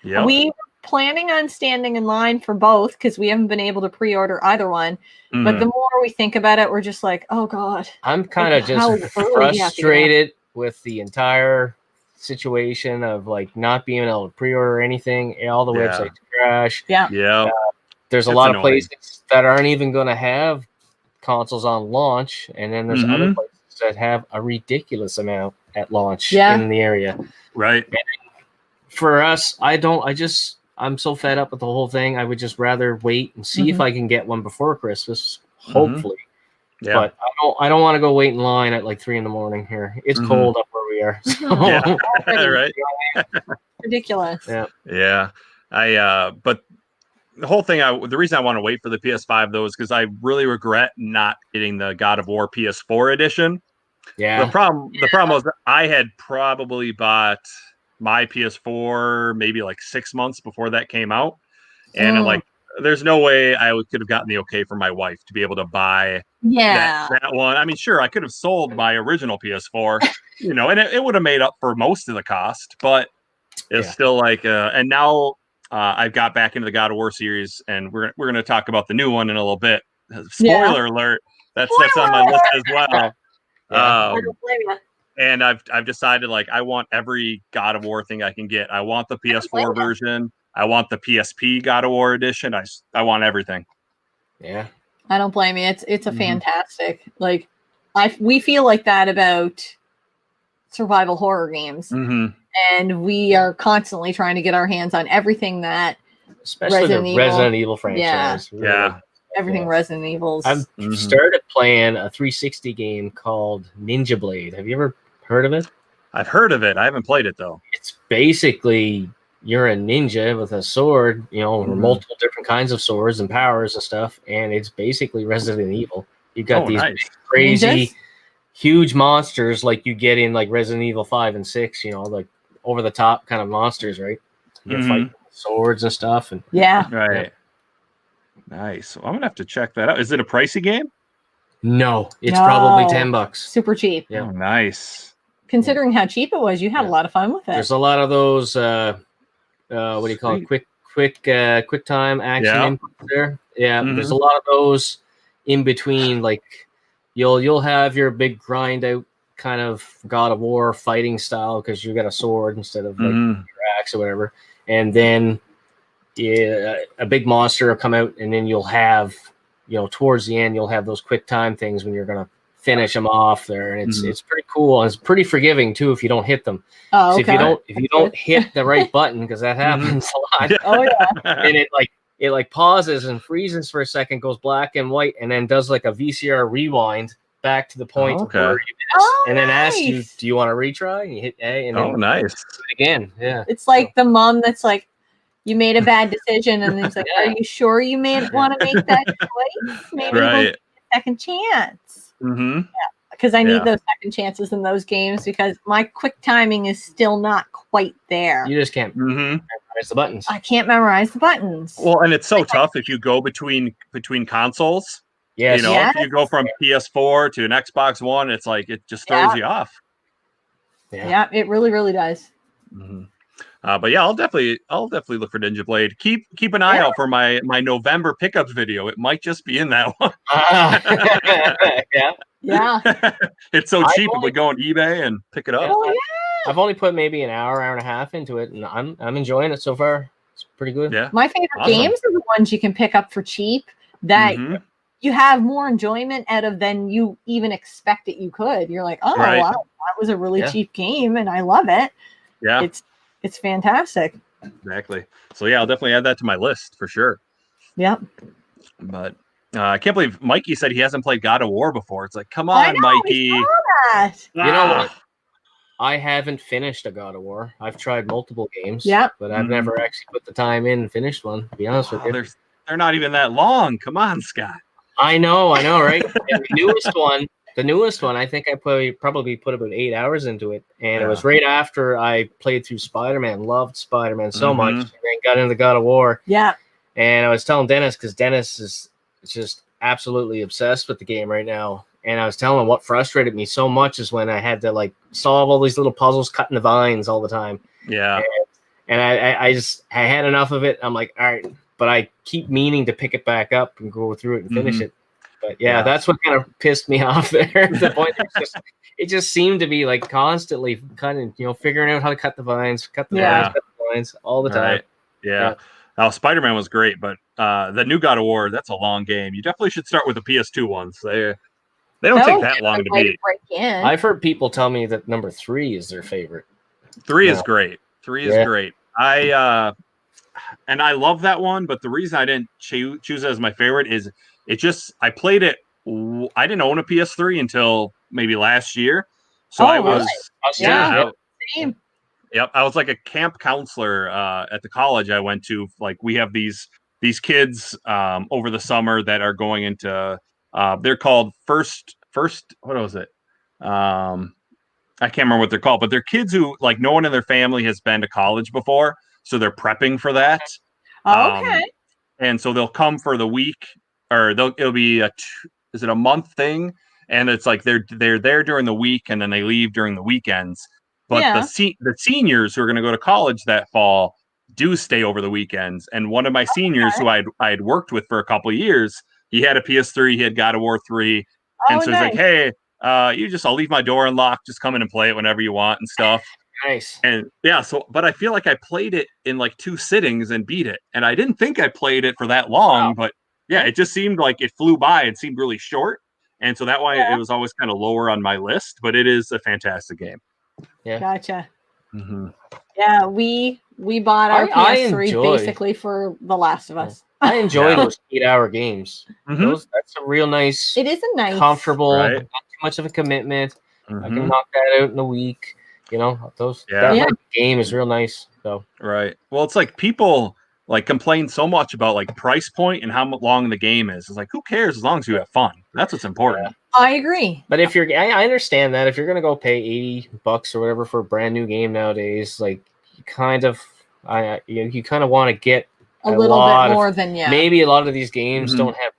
Yep. We were planning on standing in line for both because we haven't been able to pre-order either one. But the more we think about it, we're just like, oh God. I'm kind of just frustrated with the entire situation of like not being able to pre-order anything. All the websites crash. Yeah. There's a lot of places that aren't even going to have consoles on launch, and then there's other places that have a ridiculous amount at launch in the area. Right. And for us, I'm so fed up with the whole thing. I would just rather wait and see if I can get one before Christmas, hopefully. Yeah. But I don't want to go wait in line at like 3 a.m. here. It's cold up where we are. So. Right. Ridiculous. Yeah. But the whole thing, the reason I want to wait for the PS5 though is because I really regret not getting the God of War PS4 edition. Yeah. The problem was that I had probably bought my PS4 maybe like 6 months before that came out, and I'm like, there's no way I could have gotten the okay from my wife to be able to buy that one. I mean, sure, I could have sold my original PS4, and it would have made up for most of the cost, but it's still like, and now I've got back into the God of War series, and we're going to talk about the new one in a little bit. Spoiler alert. That's on my list as well. And I've decided like I want every God of War thing I can get. I want the PS4 version. I want the PSP God of War edition. I want everything. Yeah. I don't blame you. It's a fantastic, like, we feel like that about survival horror games. And we are constantly trying to get our hands on everything that especially the Resident Evil franchise. Yeah. Everything Resident Evil's. I've started playing a 360 game called Ninja Blade. Have you ever heard of it? I've heard of it. I haven't played it though. It's basically you're a ninja with a sword, multiple different kinds of swords and powers and stuff, and it's basically Resident Evil. You've got these big, crazy, huge monsters like you get in like Resident Evil 5 and 6, like over the top kind of monsters, right? You're fighting with swords and stuff, and right. Nice. Well, I'm gonna have to check that out. Is it a pricey game? No, it's probably $10. Super cheap. Yeah. Oh, nice. Considering how cheap it was, you had a lot of fun with it. There's a lot of those. What do you call it? Quick time action inputs there. Yeah. There's a lot of those in between. Like you'll have your big grind out kind of God of War fighting style because you got a sword instead of like your axe or whatever, and then. A big monster will come out, and then you'll have, towards the end, you'll have those quick time things when you're gonna finish them off there, and it's pretty cool, and it's pretty forgiving too if you don't hit them. Oh, okay. So if you don't hit the right button, because that happens a lot. Oh yeah. And it pauses and freezes for a second, goes black and white, and then does like a VCR rewind back to the point where you missed, and then asks you, "Do you want to retry?" And you hit A, and then nice. do it again. Yeah. It's like the mom that's like, you made a bad decision, and he's like, "Are you sure you want to make that choice? Maybe we'll give you a second chance." Mm-hmm. Because I need those second chances in those games because my quick timing is still not quite there. You just can't memorize the buttons. I can't memorize the buttons. Well, and it's so tough if you go between consoles. Yes. If you go from PS4 to an Xbox One, it's like it just throws you off. Yeah, it really, really does. Mm-hmm. But yeah, I'll definitely look for Ninja Blade. Keep an eye out for my November pickups video. It might just be in that one. Yeah. It's so cheap if we go on eBay and pick it up. Oh, yeah. I've only put maybe an hour and a half into it, and I'm enjoying it so far. It's pretty good. Yeah. My favorite games are the ones you can pick up for cheap that you have more enjoyment out of than you even expected you could. You're like, oh, wow, that was a really cheap game, and I love it. Yeah. It's fantastic. Exactly. So yeah, I'll definitely add that to my list for sure. Yep. But I can't believe Mikey said he hasn't played God of War before. It's like, come on, Mikey. You know what? I haven't finished a God of War. I've tried multiple games, but I've never actually put the time in and finished one, to be honest with you. They're not even that long. Come on, Scott. I know, right? And the newest one, I think I probably put about 8 hours into it. And it was right after I played through Spider-Man, loved Spider-Man so much, and then got into God of War. Yeah. And I was telling Dennis, because Dennis is just absolutely obsessed with the game right now. And I was telling him what frustrated me so much is when I had to solve all these little puzzles, cutting the vines all the time. Yeah. And I had enough of it. I'm like, all right, but I keep meaning to pick it back up and go through it and finish it. But that's what kind of pissed me off there. The point it just seemed to be constantly kind of figuring out how to cut the vines all the time. Right. Yeah. Now Spider-Man was great, but the new God of War, that's a long game. You definitely should start with the PS2 ones. They don't take that long to beat. I've heard people tell me that number 3 is their favorite. 3 is great. 3 is great. I love that one, but the reason I didn't choose it as my favorite is I played it. I didn't own a PS3 until maybe last year. So I was same. Yep, I was like a camp counselor at the college I went to. We have these kids over the summer that are going into they're called first what was it? I can't remember what they're called, but they're kids who no one in their family has been to college before, so they're prepping for that. Okay. And so they'll come for the week, or it'll be is it a month thing? And it's they're there during the week and then they leave during the weekends. But the seniors who are going to go to college that fall do stay over the weekends. And one of my seniors who I had worked with for a couple of years, he had a PS3, he had God of War 3. And so he's like, hey, I'll leave my door unlocked. Just come in and play it whenever you want and stuff. Nice. And but I feel like I played it in 2 sittings and beat it. And I didn't think I played it for that long, but it just seemed like it flew by. It seemed really short. And so that why it was always kind of lower on my list, but it is a fantastic game. Yeah. Gotcha. Mm-hmm. Yeah, we bought our PS3 basically for The Last of Us. I enjoy those 8-hour games. That's a real nice. It is a nice, comfortable, not too much of a commitment. I can knock that out in a week. That game is real nice. So right. Well, it's people complain so much about price point and how long the game is. It's who cares as long as you have fun? That's what's important. I agree. But if I understand that if you're gonna go pay $80 or whatever for a brand new game nowadays, you kind of want to get a little bit more than maybe a lot of these games don't have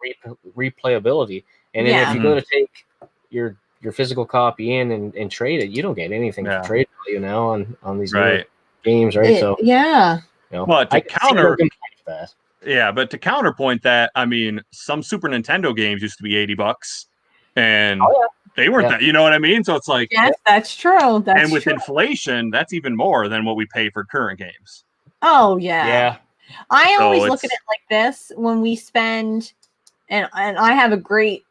replayability, and then if you go to take your physical copy in and trade it, you don't get anything for trade value now on these games, right? But to counterpoint that, I mean, some Super Nintendo games used to be $80, and they weren't that. You know what I mean? So it's yes, that's true. And with inflation, that's even more than what we pay for current games. Oh yeah. I always look at it like this: when we spend, and I have a great.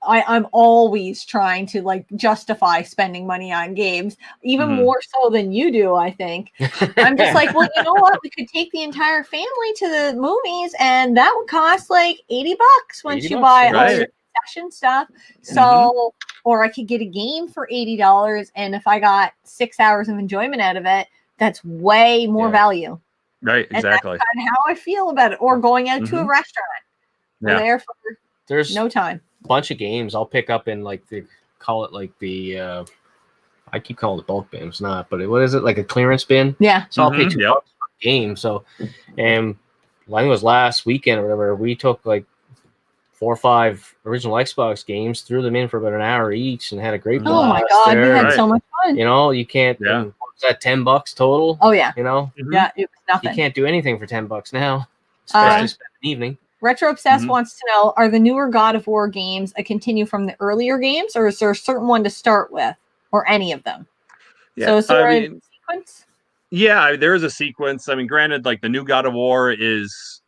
I'm always trying to justify spending money on games, even more so than you do, I think. I'm just well, you know what? We could take the entire family to the movies and that would cost $80 once you buy all your concession stuff. So, or I could get a game for $80, and if I got 6 hours of enjoyment out of it, that's way more value. Right, exactly. And that's kind of how I feel about it. Or going out to a restaurant. We're there for There's no time. a bunch of games I'll pick up in like the I keep calling it bulk bin. It's not, but what is it, like a clearance bin? Yeah. So I'll pay $2 for a game. So, and I think it was last weekend or whatever, we took like 4 or 5 original Xbox games, threw them in for about an hour each, and had a great blast. Oh my god, we had so much fun. You know, you can't. Yeah. What was that, $10 total? Oh yeah. You know. Yeah, it was nothing. You can't do anything for $10 now, especially spend an evening. Retro Obsessed wants to know: are the newer God of War games a continue from the earlier games, or is there a certain one to start with, or any of them? Yeah. So is there a sequence? Yeah, there is a sequence. I mean, granted, like the new God of War it's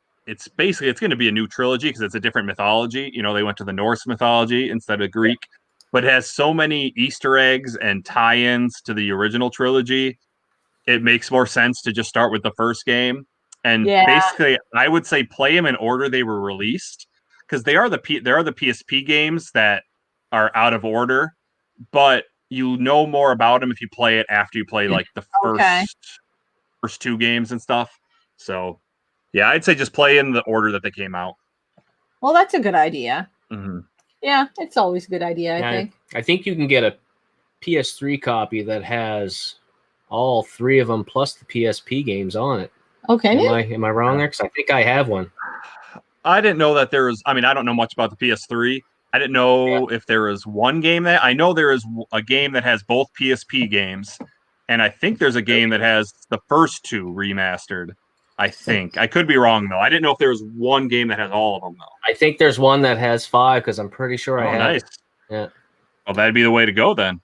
going to be a new trilogy because it's a different mythology. You know, they went to the Norse mythology instead of Greek, but it has so many Easter eggs and tie-ins to the original trilogy. It makes more sense to just start with the first game. And basically, I would say play them in order they were released, because there are the PSP games that are out of order, but you know more about them if you play it after you play like the first 2 games and stuff. So, yeah, I'd say just play in the order that they came out. Well, that's a good idea. Mm-hmm. Yeah, it's always a good idea, I think. I think you can get a PS3 copy that has all 3 of them plus the PSP games on it. Okay. Am I wrong there? Because I think I have one. I didn't know that there was. I mean, I don't know much about the PS3. I didn't know if there was one game that I know there is a game that has both PSP games, and I think there's a game that has the first 2 remastered. I think I could be wrong though. I didn't know if there was one game that has all of them though. I think there's one that has 5 because I'm pretty sure I have. Nice. Yeah. Well, that'd be the way to go then.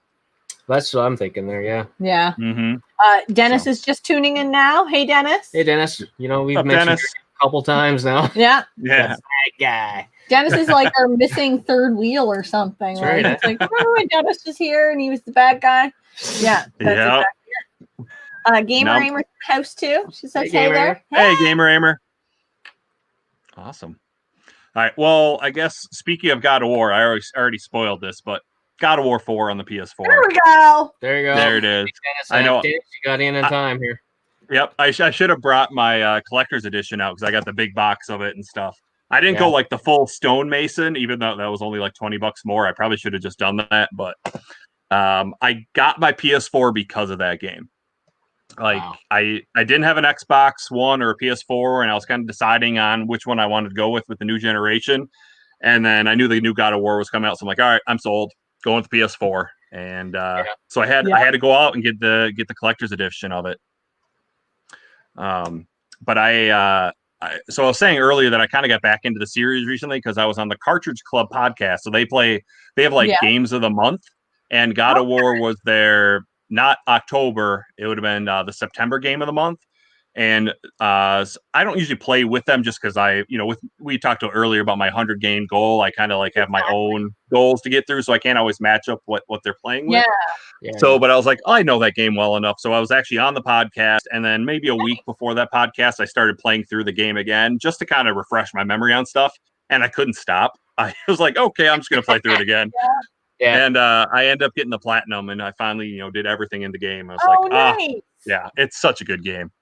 That's what I'm thinking there. Yeah. Yeah. Mm-hmm. Dennis is just tuning in now. Hey, Dennis. Hey, Dennis. You know, we've mentioned Dennis a couple times now. Yeah. Yeah. That's that guy. Dennis is like our missing third wheel or something. That's right? Right. It's like, remember when Dennis was here and he was the bad guy? Yeah. That's exactly it. Gamer Aimer's house too. She says, hey there. Hey, Gamer Aimer. Awesome. All right. Well, I guess speaking of God of War, I already spoiled this, but God of War 4 on the PS4. There we go. There you go. There it is. Dennis, I know. You got in time here. Yep. I should have brought my collector's edition out because I got the big box of it and stuff. I didn't go like the full stonemason, even though that was only like $20 more. I probably should have just done that, but I got my PS4 because of that game. Like I didn't have an Xbox One or a PS4, and I was kind of deciding on which one I wanted to go with the new generation. And then I knew the new God of War was coming out, so I'm like, all right, I'm sold. Going with the PS4, and so I had to go out and get the collector's edition of it. But so I was saying earlier that I kind of got back into the series recently because I was on the Cartridge Club podcast. So they have like games of the month, and God of War was their not October. It would have been the September game of the month. And I don't usually play with them just because we talked earlier about my 100 game goal. I kind of like have my own goals to get through, so I can't always match up what they're playing with. But I was like, I know that game well enough. So I was actually on the podcast, and then maybe a week before that podcast, I started playing through the game again just to kind of refresh my memory on stuff. And I couldn't stop. I was like, okay, I'm just going to play through it again. And I ended up getting the platinum, and I finally, did everything in the game. I was nice. Yeah, it's such a good game.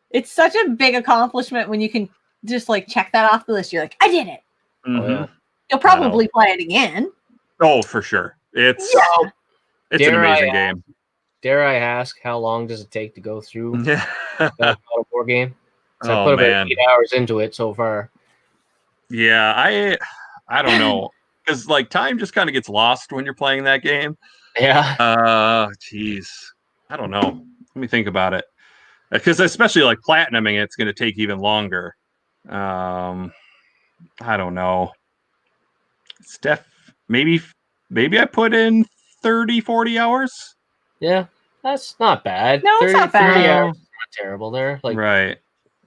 It's such a big accomplishment when you can just like check that off the list. You're like, I did it. Mm-hmm. You'll probably play it again. Oh, for sure. It's an amazing game. Dare I ask, how long does it take to go through that God of War game? So I put about 8 hours into it so far. Yeah, I don't know. Because like time just kind of gets lost when you're playing that game. Yeah. Geez. I don't know. Let me think about it. Because especially like platinuming, it's going to take even longer. I don't know. Maybe I put in 30, 40 hours. Yeah, that's not bad. No, it's not bad. 30 hours is not terrible there. Like, right.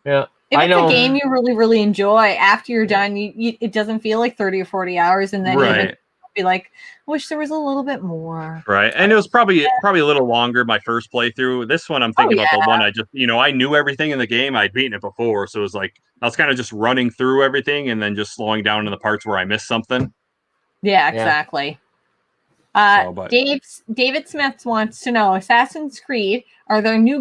Yeah. If it's a game you really, really enjoy, after you're done, it doesn't feel like 30 or 40 hours, and then you'll be like, wish there was a little bit more. Right. And it was probably a little longer my first playthrough. This one, I'm thinking about the one I just, I knew everything in the game. I'd beaten it before. So it was like, I was kind of just running through everything and then just slowing down in the parts where I missed something. Yeah, exactly. David Smith wants to know, Assassin's Creed, are there new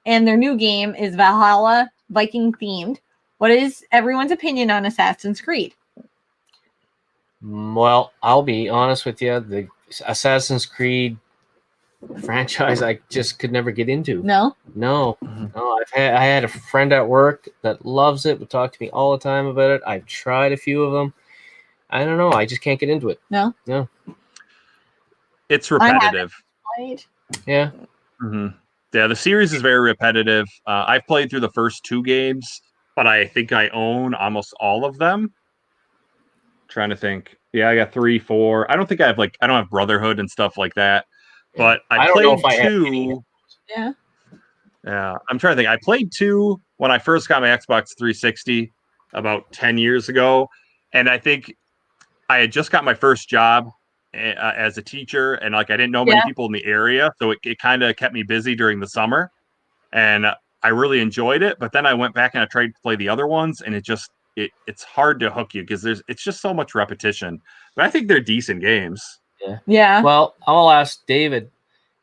and their new game is Valhalla, Viking themed. What is everyone's opinion on Assassin's Creed? Well, I'll be honest with you. The Assassin's Creed franchise I just could never get into. No? No. I had a friend at work that loves it, would talk to me all the time about it. I've tried a few of them. I don't know. I just can't get into it. No? It's repetitive. Played. Yeah. Yeah, the series is very repetitive. I've played through the first 2 games, but I think I own almost all of them. Trying to think. Yeah, I got 3, 4. I don't have Brotherhood and stuff like that. But I don't played know if I 2. Yeah. Yeah, I'm trying to think. I played 2 when I first got my Xbox 360 about 10 years ago, and I think I had just got my first job as a teacher, and like I didn't know many people in the area, so it kind of kept me busy during the summer, and I really enjoyed it. But then I went back and I tried to play the other ones, and it's hard to hook you because it's just so much repetition. But I think they're decent games. Yeah. Well, I'll ask David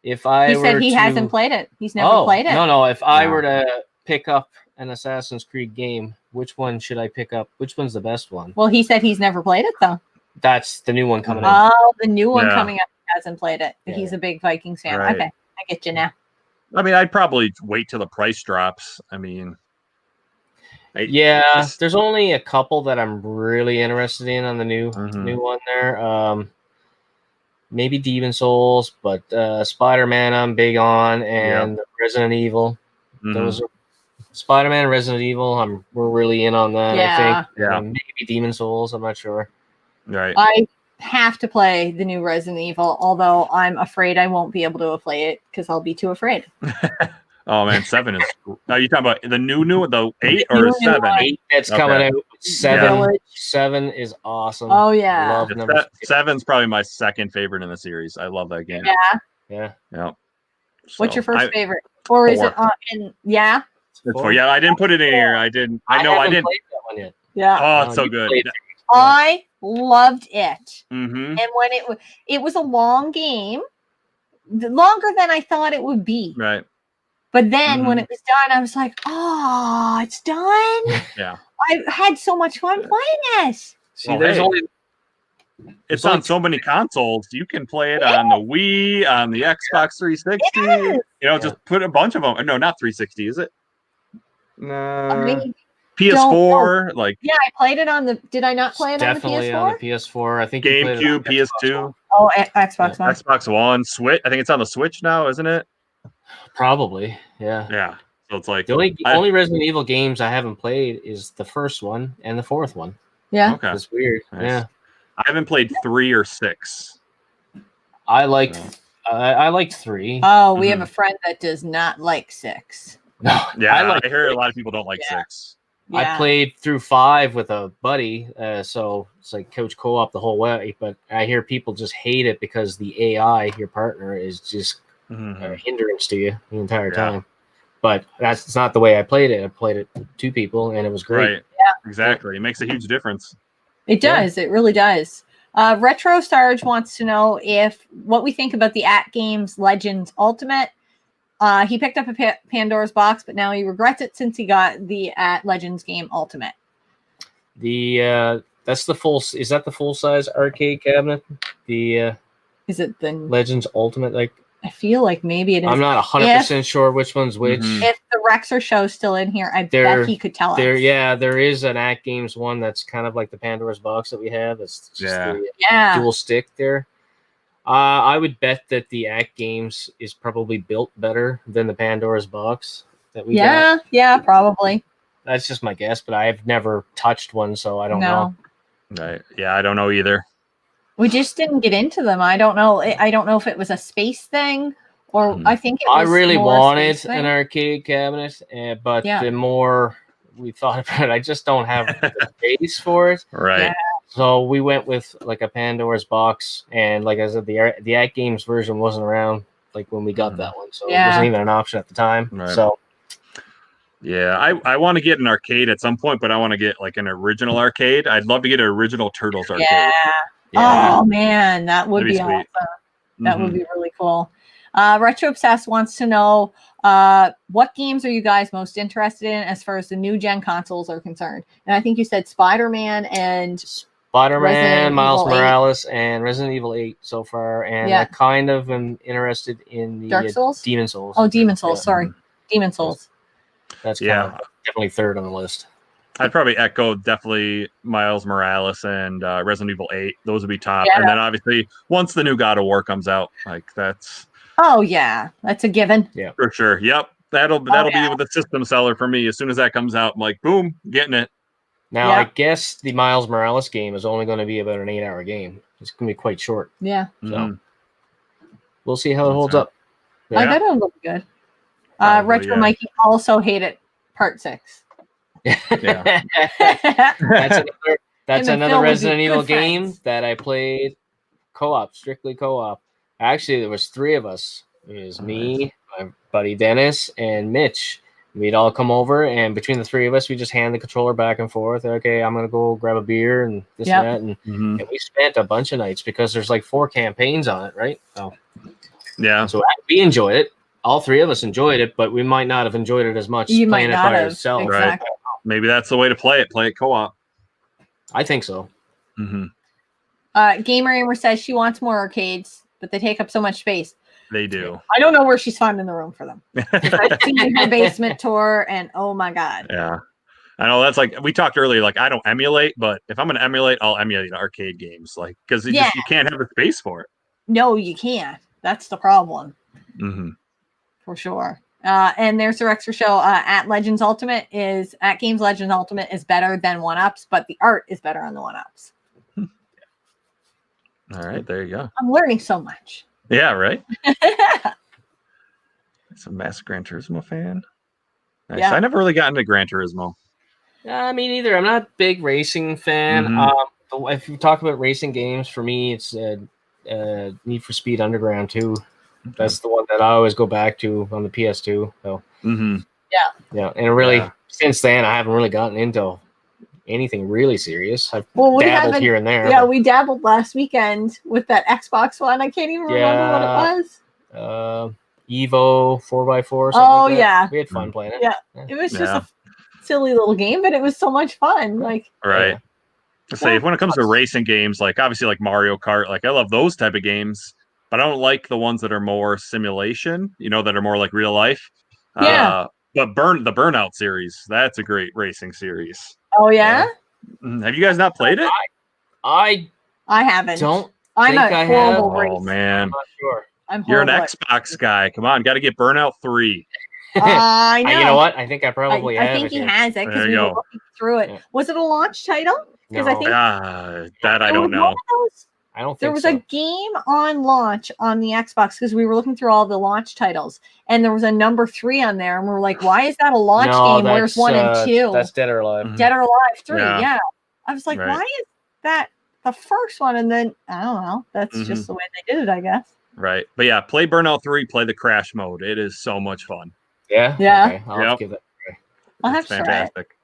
if He said he hasn't played it. He's never played it. No. If I were to pick up an Assassin's Creed game, which one should I pick up? Which one's the best one? Well, he said he's never played it though. That's the new one coming out. Oh, the new one coming up. He hasn't played it. Yeah. He's a big Vikings fan. Right. Okay, I get you now. I mean, I'd probably wait till the price drops. I mean, there's only a couple that I'm really interested in on the new one there. Maybe Demon Souls, but Spider-Man I'm big on, and Resident Evil. Those are Spider-Man and Resident Evil. We're really in on that. I think. Yeah. Maybe Demon Souls. I'm not sure. Right. I have to play the new Resident Evil, although I'm afraid I won't be able to play it because I'll be too afraid. Oh man, 7 is. Now you talking about the new, the 8 or 7? 8 that's coming out. 7 is awesome. Oh yeah. Love number 7's probably my second favorite in the series. I love that game. Yeah. So, what's your first favorite? Or is it Yeah, I didn't put it in here. I didn't. I didn't played that one yet. Yeah. Oh, it's so good. I loved it. Mm-hmm. And when it was a long game, longer than I thought it would be. Right. But then when it was done, I was like, oh, it's done. Yeah. I had so much fun playing it. See, there's it's on so many consoles. You can play it on the Wii, on the Xbox 360. You know, just put a bunch of them. No, not 360, is it? No. PS4, like I played it on the. Did I not play it on the PS4? Definitely on the PS4. I think GameCube, PS2. Oh, Xbox One. Xbox One, Switch. I think it's on the Switch now, isn't it? Probably, yeah. Yeah. So it's like the only Resident Evil games I haven't played is the first one and the fourth one. Yeah. Okay. It's weird. Nice. Yeah. I haven't played 3 or 6. I liked 3. Oh, we have a friend that does not like 6. No. Yeah, I hear a lot of people don't like 6. I played through 5 with a buddy, so it's like couch co-op the whole way. But I hear people just hate it because the AI, your partner, is just a hindrance to you the entire time. But that's not the way I played it. I played it with 2 people, and it was great. Right. Yeah. Exactly. It makes a huge difference. It does. It really does. Retro Sarge wants to know what we think about the At Games Legends Ultimate. He picked up a Pandora's box, but now he regrets it since he got the At Legends Game Ultimate. That's the full. Is that the full size arcade cabinet? Is it the Legends Ultimate? Like, I feel like maybe it is. I'm not 100% sure which one's which. If the Rexer show's still in here, I bet he could tell us. There is an At Games one that's kind of like the Pandora's box that we have. It's just the dual stick there. I would bet that the At Games is probably built better than the Pandora's box that we got. Yeah, probably. That's just my guess, but I've never touched one, so I don't know. Right. Yeah, I don't know either. We just didn't get into them. I don't know. I don't know if it was a space thing or I think it was. I really wanted an arcade cabinet, but the more we thought about it, I just don't have the space for it. Right. Yeah. So we went with like a Pandora's box, and like I said, the At Games version wasn't around like when we got that one, so it wasn't even an option at the time. Right. So. Yeah, I want to get an arcade at some point, but I want to get like an original arcade. I'd love to get an original Turtles arcade. Yeah. Oh man, that would be awesome. That would be really cool. Retro Obsessed wants to know What games are you guys most interested in as far as the new gen consoles are concerned? And I think you said Spider-Man and Spider-Man, Miles Evil 8. Morales, and Resident Evil 8 so far. And I kind of am interested in the Dark Souls? Demon Souls. Oh, Demon Souls. Sorry. Demon Souls. That's kind of definitely third on the list. I'd probably echo definitely Miles Morales and Resident Evil 8. Those would be top. And then obviously once the new God of War comes out, like that's... Oh, yeah. That's a given. Yeah. For sure. Yep. That'll be with the system seller for me. As soon as that comes out, I'm like, boom, getting it. Now, I guess the Miles Morales game is only going to be about an 8-hour game. It's going to be quite short. Yeah. So we'll see how it holds up. I bet it'll look good. Retro Mikey also hated Part 6. Yeah. That's another Resident Evil game that I played co-op, strictly co-op. Actually, there was 3 of us. It was me, my buddy Dennis, and Mitch. We'd all come over, and between the 3 of us, we just hand the controller back and forth. Okay, I'm gonna go grab a beer and this and that, and we spent a bunch of nights because there's like 4 campaigns on it, right? So so we enjoyed it. All 3 of us enjoyed it, but we might not have enjoyed it as much playing it by ourselves. Exactly. Right? Maybe that's the way to play it. Play it co-op. I think so. Gamer Amber says she wants more arcades, but they take up so much space. They do. I don't know where she's finding the room for them. I've seen her basement tour, and oh my god. Yeah, I know that's like we talked earlier. Like I don't emulate, but if I'm gonna emulate, I'll emulate arcade games. Like because you can't have the space for it. No, you can't. That's the problem. For sure. And there's the extra show at Legends Ultimate at Games Legends Ultimate is better than 1-Ups, but the art is better on the 1-Ups. All right, there you go. I'm learning so much. Yeah, right. It's a massive Gran Turismo fan. Nice. Yeah. I never really got into Gran Turismo. Me neither. I'm not a big racing fan. If you talk about racing games, for me, it's Need for Speed Underground 2. That's the one that I always go back to on the PS2. So, yeah, and really, since then, I haven't really gotten into anything really serious. I've dabbled here and there. Yeah, we dabbled last weekend with that Xbox One. I can't even remember what it was. Evo 4x4. Oh, yeah. We had fun playing it. Yeah. It was just a silly little game, but it was so much fun. Like, right. Say, when it comes to racing games, like obviously like Mario Kart, like I love those type of games. But I don't like the ones that are more simulation, that are more like real life. Yeah. But the Burnout series, that's a great racing series. Oh, yeah? Have you guys not played it? I haven't. I'm a horrible racer. Oh, man. I'm not sure. You're an Xbox guy. Come on, got to get Burnout 3. I know. You know what? I think I probably have. I think he has it because we were looking through it. Yeah. Was it a launch title? No. I think that I don't know. I don't think there was a game on launch on the Xbox because we were looking through all the launch titles, and there was a number 3 on there, and we're like, "Why is that a launch game? Where's 1 and 2?" That's Dead or Alive. Dead or Alive 3. Yeah. I was like, why is that the first one? And then I don't know. That's just the way they did it, I guess. Right, but yeah, play Burnout 3. Play the Crash mode. It is so much fun. Yeah. Okay. I'll have to give that a try. I'll have to fantastic.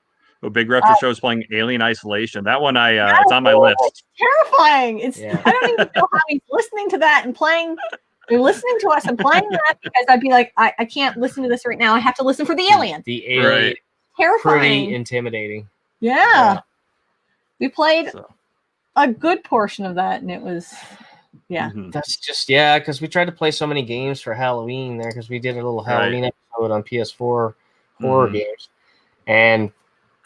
A big retro show is playing Alien Isolation. That one, it's on my list. It's terrifying. I don't even know how he's listening to that and playing. You're listening to us and playing that because I'd be like, I can't listen to this right now. I have to listen for the alien. The alien, terrifying, pretty intimidating. Yeah. We played a good portion of that, and it was, That's just because we tried to play so many games for Halloween there because we did a little Halloween episode on PS4 horror games, and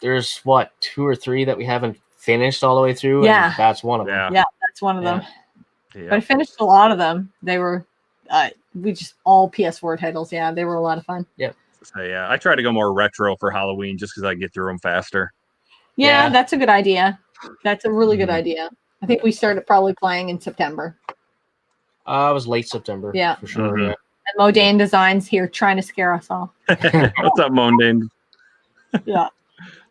there's 2 or 3 that we haven't finished all the way through. Yeah. And that's one of them. Yeah, that's one of them. Yeah. But I finished a lot of them. They were all PS4 titles. Yeah, they were a lot of fun. Yeah. So, I try to go more retro for Halloween just because I get through them faster. Yeah, that's a good idea. That's a really good idea. I think we started probably playing in September. It was late September. Yeah. For sure. And Modane Designs here trying to scare us all. What's up, Modane? Yeah.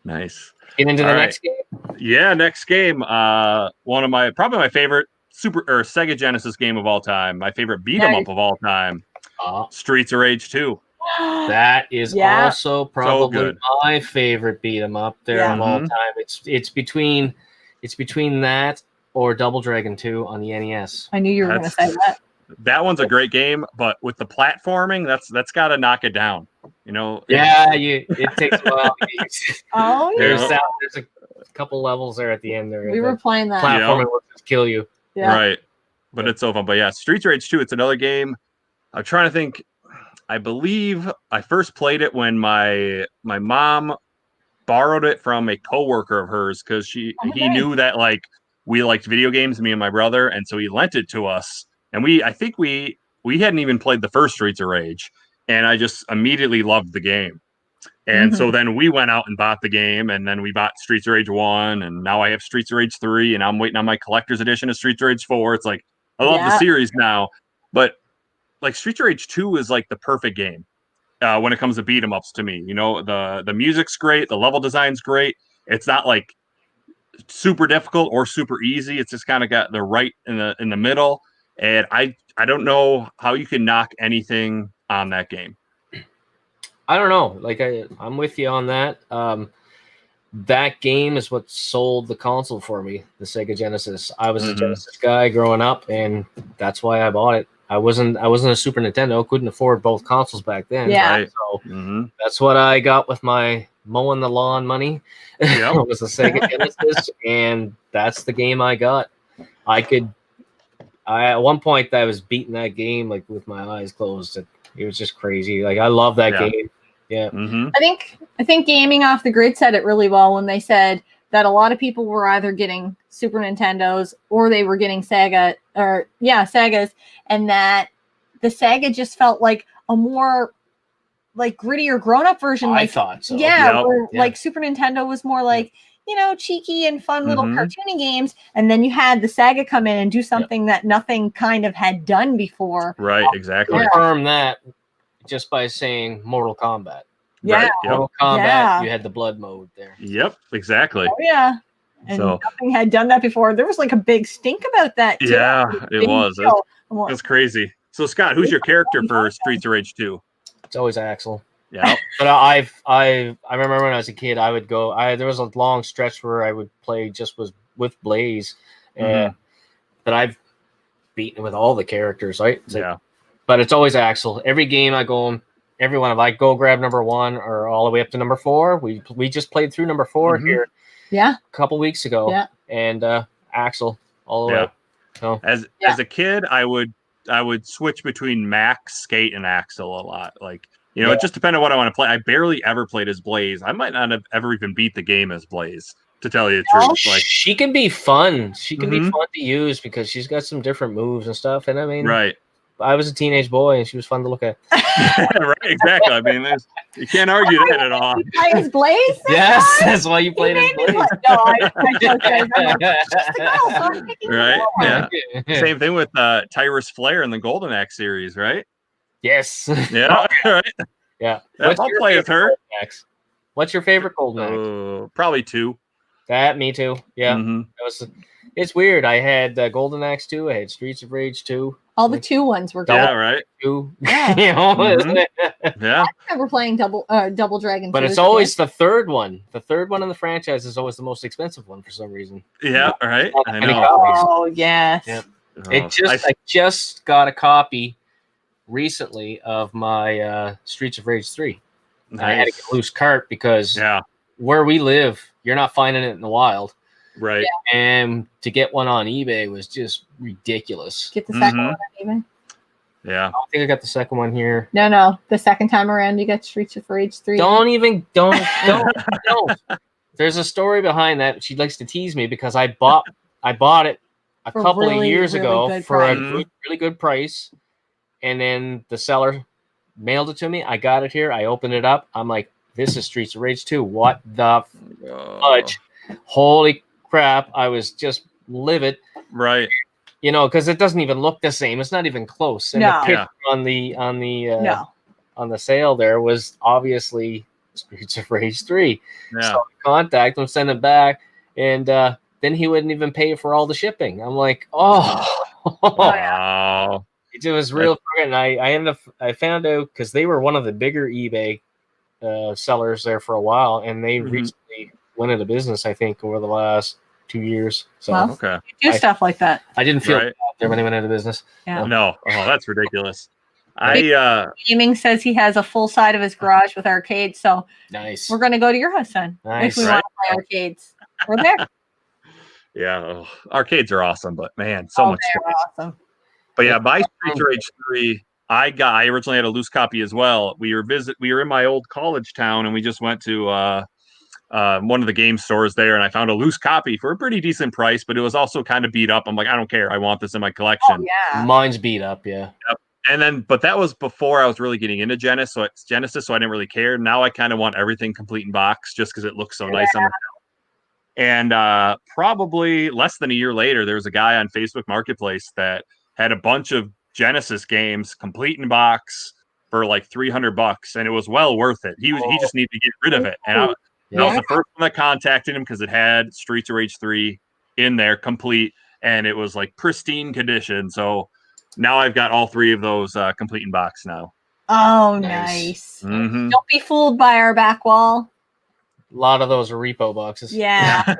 Nice. Get into the next game. Yeah, next game. One of probably my favorite Sega Genesis game of all time. My favorite beat 'em up of all time. Streets of Rage 2. That is also probably so my favorite beat 'em up there of all time. It's between that or Double Dragon 2 on the NES. I knew you were going to say that. that one's a great game, but with the platforming, that's got to knock it down. You know. Yeah, it takes a while. Oh yeah. There's a couple levels there at the end. There, we were playing that. Platforming will just kill you. Yeah. Right. But it's so fun. But yeah, Streets of Rage 2, it's another game. I'm trying to think. I believe I first played it when my mom borrowed it from a coworker of hers because he knew that like we liked video games, me and my brother, and so he lent it to us. And I think we hadn't even played the first Streets of Rage, and I just immediately loved the game. And so then we went out and bought the game, and then we bought Streets of Rage 1, and now I have Streets of Rage 3, and I'm waiting on my collector's edition of Streets of Rage 4. It's like I love the series now, but like Streets of Rage 2 is like the perfect game when it comes to beat 'em ups to me. You know, the music's great, the level design's great. It's not like super difficult or super easy. It's just kind of got the right in the middle. And I don't know how you can knock anything on that game. I don't know. Like I'm with you on that. That game is what sold the console for me, the Sega Genesis. I was a Genesis guy growing up, and that's why I bought it. I wasn't a Super Nintendo. Couldn't afford both consoles back then. Yeah. Right. So that's what I got with my mowing the lawn money. Yep. It was a Sega Genesis, and that's the game I got. At one point I was beating that game like with my eyes closed. It was just crazy. Like I love that game. Yeah. I think Gaming Off the Grid said it really well when they said that a lot of people were either getting Super Nintendos or they were getting Segas, and that the Sega just felt like a more like grittier grown-up version. I thought so. Yeah, where like Super Nintendo was more like, you know, cheeky and fun little cartoony games, and then you had the Sega come in and do something that nothing kind of had done before. Right, exactly. Confirm that just by saying Mortal Kombat. Yeah. Right, Mortal Kombat, you had the blood mode there. Yep, exactly. Oh, yeah. And nothing had done that before. There was like a big stink about that, too. Yeah, it was. That's crazy. So, Scott, who's your character for Streets of Rage 2? It's always Axel. Yeah. But I remember when I was a kid, I would go. There was a long stretch where I would play just with Blaze, but I've beaten with all the characters, right? But it's always Axel. Every game I go on, every one of I go grab number 1 or all the way up to number 4. We just played through number 4 here, a couple weeks ago, and Axel all the way. So as a kid, I would switch between Max, Skate, and Axel a lot. Like, you know, it just depended on what I want to play. I barely ever played as Blaze. I might not have ever even beat the game as Blaze, to tell you the truth. Like, she can be fun. She can be fun to use because she's got some different moves and stuff. And I mean, I was a teenage boy, and she was fun to look at. Right, exactly. I mean, you can't argue that at all. You play as Blaze? Yes, that's why you played as Blaze. No, I joked. I'm like, right? Yeah. Same thing with Tyrus Flare in the Golden Axe series, right? Yes. Yeah. Right. Yeah. I'll play with her. What's your favorite Golden Axe? Probably 2. Me too. Yeah. It's weird. I had Golden Axe 2. I had Streets of Rage 2. All the 2 ones were good. Yeah, right. 2. Yeah. You know, yeah. I remember playing Double Dragon. But it's always the third one. The third one in the franchise is always the most expensive one for some reason. Yeah, right. I know. Oh, yes. Yeah. I just got a copy recently of my Streets of Rage 3. Nice. I had to get a loose cart because where we live, you're not finding it in the wild. Right. And to get one on eBay was just ridiculous. Get the second one on eBay? Yeah. I think I got the second one here. No. The second time around, you got Streets of Rage 3. Don't. There's a story behind that. She likes to tease me because I bought it a couple of years ago for a really good price. And then the seller mailed it to me. I got it here. I opened it up. I'm like, this is Streets of Rage 2. What the fudge? Holy crap. I was just livid. Right. You know, because it doesn't even look the same. It's not even close. And the picture on the sale there was obviously Streets of Rage 3. Yeah. So I contact him, send it back, and then he wouldn't even pay for all the shipping. I'm like, wow. It was real. And I found out because they were one of the bigger eBay sellers there for a while, and they recently went into business, I think, over the last 2 years. So you do stuff like that. I didn't feel bad Everybody went out of business. Yeah. No. Oh, that's ridiculous. Gaming says he has a full side of his garage with arcades, so nice. we're going to go to your house then. Nice. If we want to play arcades. We're there. Yeah, arcades are awesome, but man, so much they're awesome. But yeah, my Streets of Rage 3, I originally had a loose copy as well. We were in my old college town, and we just went to one of the game stores there, and I found a loose copy for a pretty decent price, but it was also kind of beat up. I'm like, I don't care. I want this in my collection. Oh, yeah. Mine's beat up, yeah. Yep. And then, but that was before I was really getting into Genesis, so I didn't really care. Now I kind of want everything complete in box just because it looks so nice on the shelf. And probably less than a year later, there was a guy on Facebook Marketplace that had a bunch of Genesis games complete in box for like $300, and it was well worth it. He just needed to get rid of it. And I was the first one that contacted him because it had Streets of Rage 3 in there complete, and it was like pristine condition. So now I've got all three of those complete in box now. Oh, nice. Mm-hmm. Don't be fooled by our back wall. A lot of those are repo boxes. Yeah.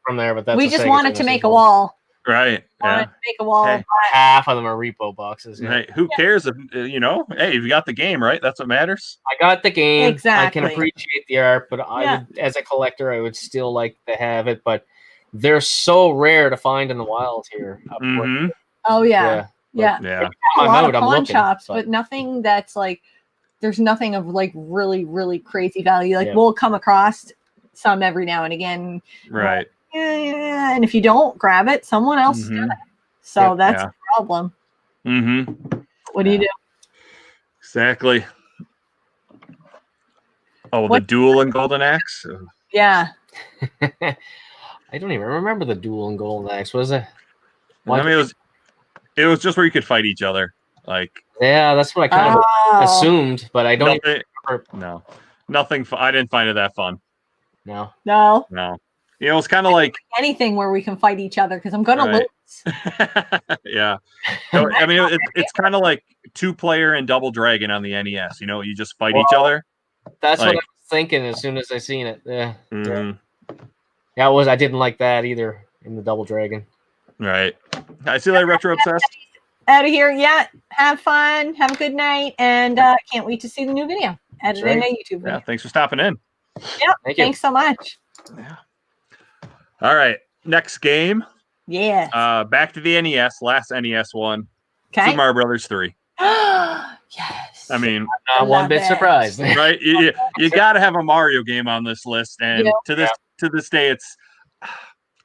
From there, but that's we just wanted to make a wall. Right. Wanted to make a wall. Hey, half of them are repo boxes. Yeah. Hey, who cares if hey, you got the game, right? That's what matters. I got the game. Exactly. I can appreciate the art, but I would, as a collector, I would still like to have it. But they're so rare to find in the wild here. Mm-hmm. Oh yeah. Yeah. A lot of pawn shops, but nothing that's like. There's nothing of like really, really crazy value. Like we'll come across some every now and again. Right. Yeah. And if you don't grab it, someone else is gonna. So that's the problem. Mm-hmm. What do you do? Exactly. Oh, the duel and Golden Axe? Yeah. I don't even remember the duel and Golden Axe. Was it? I mean, it was just where you could fight each other. Like, yeah, that's what I kind of assumed, but I don't even remember. No, nothing. I didn't find it that fun. No. It's kind of like anything where we can fight each other because I'm gonna lose. Yeah. So, I mean, it's kind of like 2-player and Double Dragon on the NES. You just fight each other. That's what I was thinking as soon as I seen it. Yeah. Yeah, I didn't like that either in the Double Dragon. Right. I see like Retro Obsessed. Out of here. Yeah. Have fun. Have a good night. And can't wait to see the new video. Editing a YouTube video. Yeah. Thanks for stopping in. Yep. Thanks so much. Yeah. All right. Next game. Yeah. Back to the NES. Last NES one. Okay. Super Mario Brothers 3. Yes. I mean, not one bit surprised. Right? You got to have a Mario game on this list. And to this day, it's.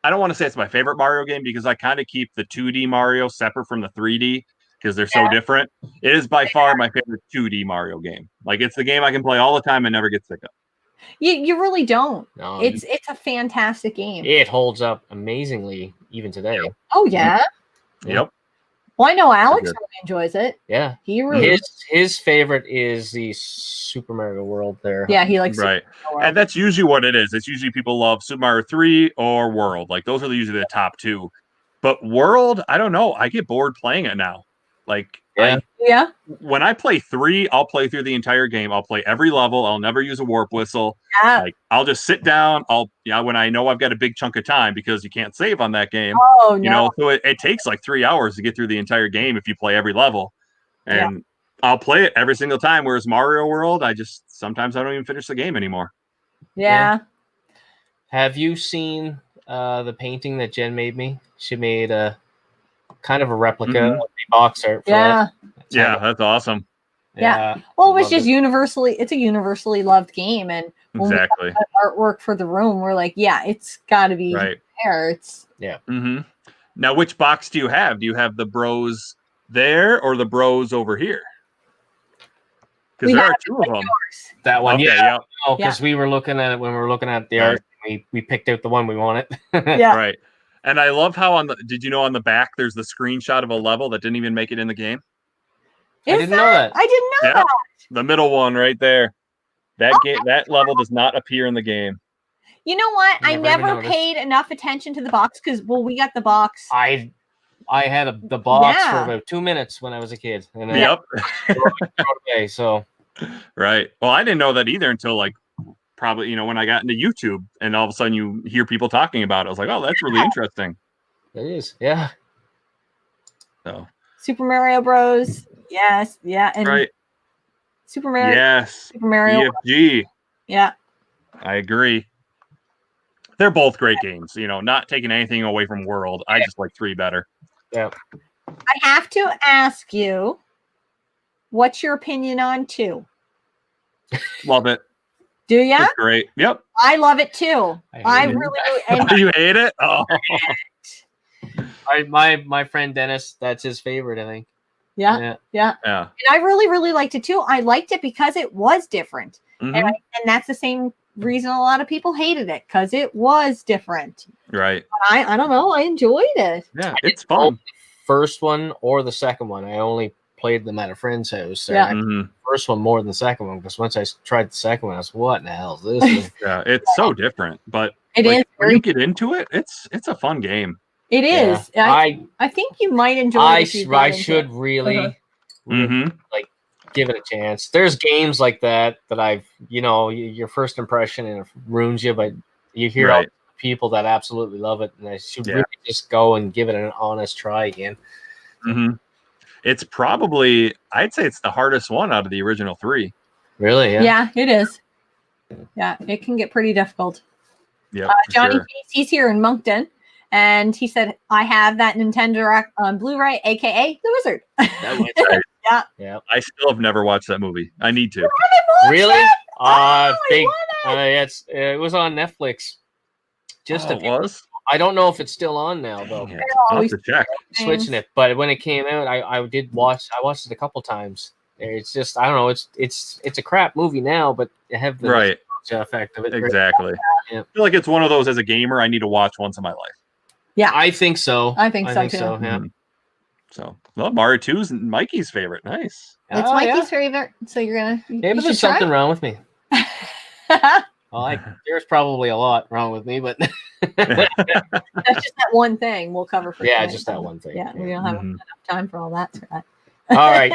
I don't want to say it's my favorite Mario game because I kind of keep the 2D Mario separate from the 3D because they're so different. It is by far my favorite 2D Mario game. Like, it's the game I can play all the time and never get sick of. You really don't. No, it's a fantastic game. It holds up amazingly even today. Oh yeah. Yep. Well, I know Alex really enjoys it. Yeah. He really his favorite is the Super Mario World there. Yeah, he likes right. And that's usually what it is. It's usually people love Super Mario 3 or World. Like, those are usually the top two. But World, I don't know. I get bored playing it now. Like, when I play 3, I'll play through the entire game. I'll play every level. I'll never use a warp whistle. Yeah. Like, I'll just sit down. When I know I've got a big chunk of time because you can't save on that game. Oh, no. So it takes like 3 hours to get through the entire game if you play every level. And I'll play it every single time. Whereas Mario World, sometimes I don't even finish the game anymore. Yeah. Have you seen the painting that Jen made me? She made a kind of a replica of the box art for that. That's awesome. Yeah. Well, it's a universally loved game. And when we got that artwork for the room, we're like, it's got to be there. Mm-hmm. Now, which box do you have? Do you have the Bros there or the Bros over here? Because there are two of them. That one, because we were looking at it when we were looking at the art. We picked out the one we wanted. Right. And I love how did you know on the back there's the screenshot of a level that didn't even make it in the game? I didn't know that. The middle one right there. That level does not appear in the game. You know what? I never paid enough attention to the box because we got the box. I had the box for about 2 minutes when I was a kid. And then so right. Well, I didn't know that either until like probably when I got into YouTube and all of a sudden you hear people talking about it. I was like, oh, that's really interesting. It is, yeah. So Super Mario Bros. Yes, yeah, and right. Super Mario. Yes. Super Mario. EFG. Yeah. I agree. They're both great games. You know, not taking anything away from World. I just like 3 better. Yeah. I have to ask you, what's your opinion on 2? Love it. Do ya? It's great. Yep. I love it too. I it. really do. And You hate it? Oh. My friend Dennis, that's his favorite, I think. yeah. And I really, really liked it too. I liked it because it was different. Mm-hmm. And that's the same reason a lot of people hated it, because it was different. Right. But I don't know. I enjoyed it. Yeah, it's fun. First one or the second one. I only played them at a friend's house. Yeah. The first one more than the second one, because once I tried the second one, I was, what in the hell is this? Yeah, it's so different. But it is when you get into it, it's a fun game. It is. Yeah. I think you might enjoy it. I should really like give it a chance. There's games like that I've, your first impression and it ruins you, but you hear all the people that absolutely love it, and I should really just go and give it an honest try again. Mm-hmm. It's probably, I'd say it's the hardest one out of the original 3. Really? Yeah. Yeah, it is. Yeah, it can get pretty difficult. Yeah. Johnny, he's here in Moncton. And he said, I have that Nintendo Direct on Blu-ray, a.k.a. The Wizard. That was right. Yeah. I still have never watched that movie. I need to. Really? It it was on Netflix. It was? I don't know if it's still on now, though. I'll have to check. Switching it. But when it came out, I watched it a couple times. It's just, I don't know, it's a crap movie now, but it have the effect of it. Exactly. Yeah. I feel like it's one of those, as a gamer, I need to watch once in my life. Yeah, I think so. I think so too. Yeah. Mm-hmm. So, well, Mario 2 is Mikey's favorite. Nice. It's Mikey's favorite. So you're gonna. Maybe there's something wrong with me. There's probably a lot wrong with me, but that's just that one thing we'll cover for. Yeah, just that one thing. Yeah, we don't have enough time for all that. Scott. All right,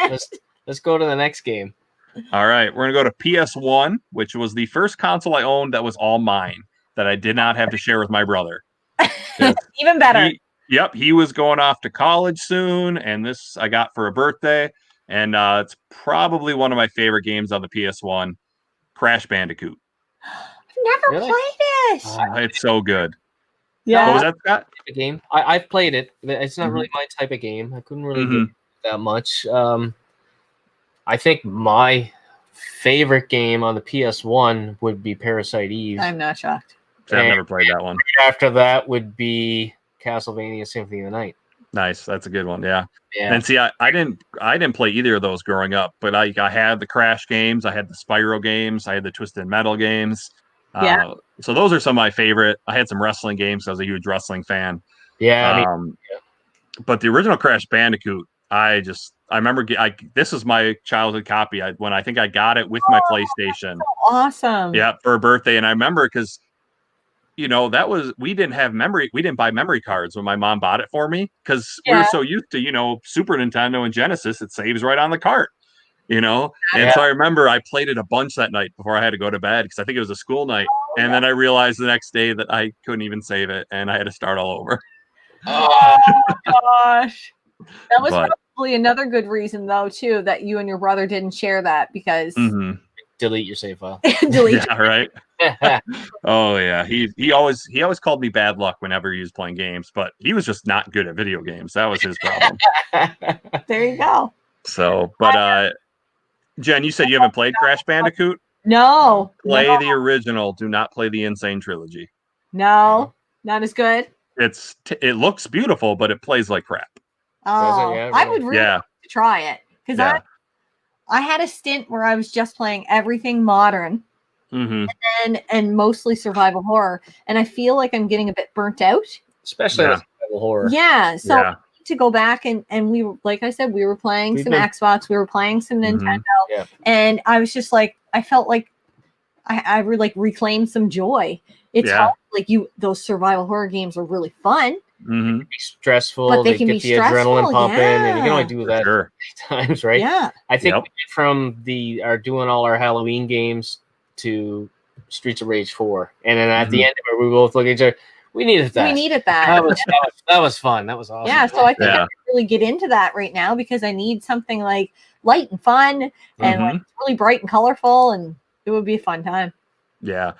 let's go to the next game. All right, we're gonna go to PS1, which was the first console I owned that was all mine, that I did not have to share with my brother. Even better. He was going off to college soon, and this I got for a birthday, and it's probably one of my favorite games on the PS1, Crash Bandicoot. I've never played it. It's so good. Yeah. What was that, Scott? Game. I've played it. It's not really my type of game. I couldn't really get that much. I think my favorite game on the PS1 would be Parasite Eve. I'm not shocked. I've never played that one. After that would be Castlevania Symphony of the Night. Nice, that's a good one. Yeah. Yeah. And see, I didn't play either of those growing up, but I had the Crash games, I had the Spyro games, I had the Twisted Metal games. So those are some of my favorite. I had some wrestling games. I was a huge wrestling fan. Yeah. But the original Crash Bandicoot, I remember this was my childhood copy. When I think I got it with my PlayStation. So awesome. Yeah, for a birthday. And I remember because, we didn't buy memory cards when my mom bought it for me, because we were so used to, Super Nintendo and Genesis, it saves right on the cart, And so I remember I played it a bunch that night before I had to go to bed, because I think it was a school night. And then I realized the next day that I couldn't even save it, and I had to start all over. Oh gosh. That was probably another good reason, though, too, that you and your brother didn't share that, because delete your save file. Delete. Yeah, right. Oh yeah, he always called me bad luck whenever he was playing games, but he was just not good at video games. That was his problem. There you go. So, but Jen, you said you haven't played Crash Bandicoot? No. Play the original. Do not play the Insane Trilogy. No, not as good. It looks beautiful, but it plays like crap. Oh, really? I would really like to try it, because I had a stint where I was just playing everything modern, and mostly survival horror, and I feel like I'm getting a bit burnt out, especially survival horror. Yeah, so I need to go back and we were, like I said, we were playing some Xbox, we were playing some Nintendo, and I was just like, I felt like I like reclaimed some joy. It's hard, like those survival horror games are really fun. They be stressful, but they can get be the adrenaline pumping, and you can only do that sure. times, right? Yeah. I think from our doing all our Halloween games to Streets of Rage 4, and then at the end of it, we both look at each other. We needed that. We needed that. That was fun. That was awesome. Yeah, so I think I could really get into that right now because I need something like light and fun and like really bright and colorful, and it would be a fun time. Yeah.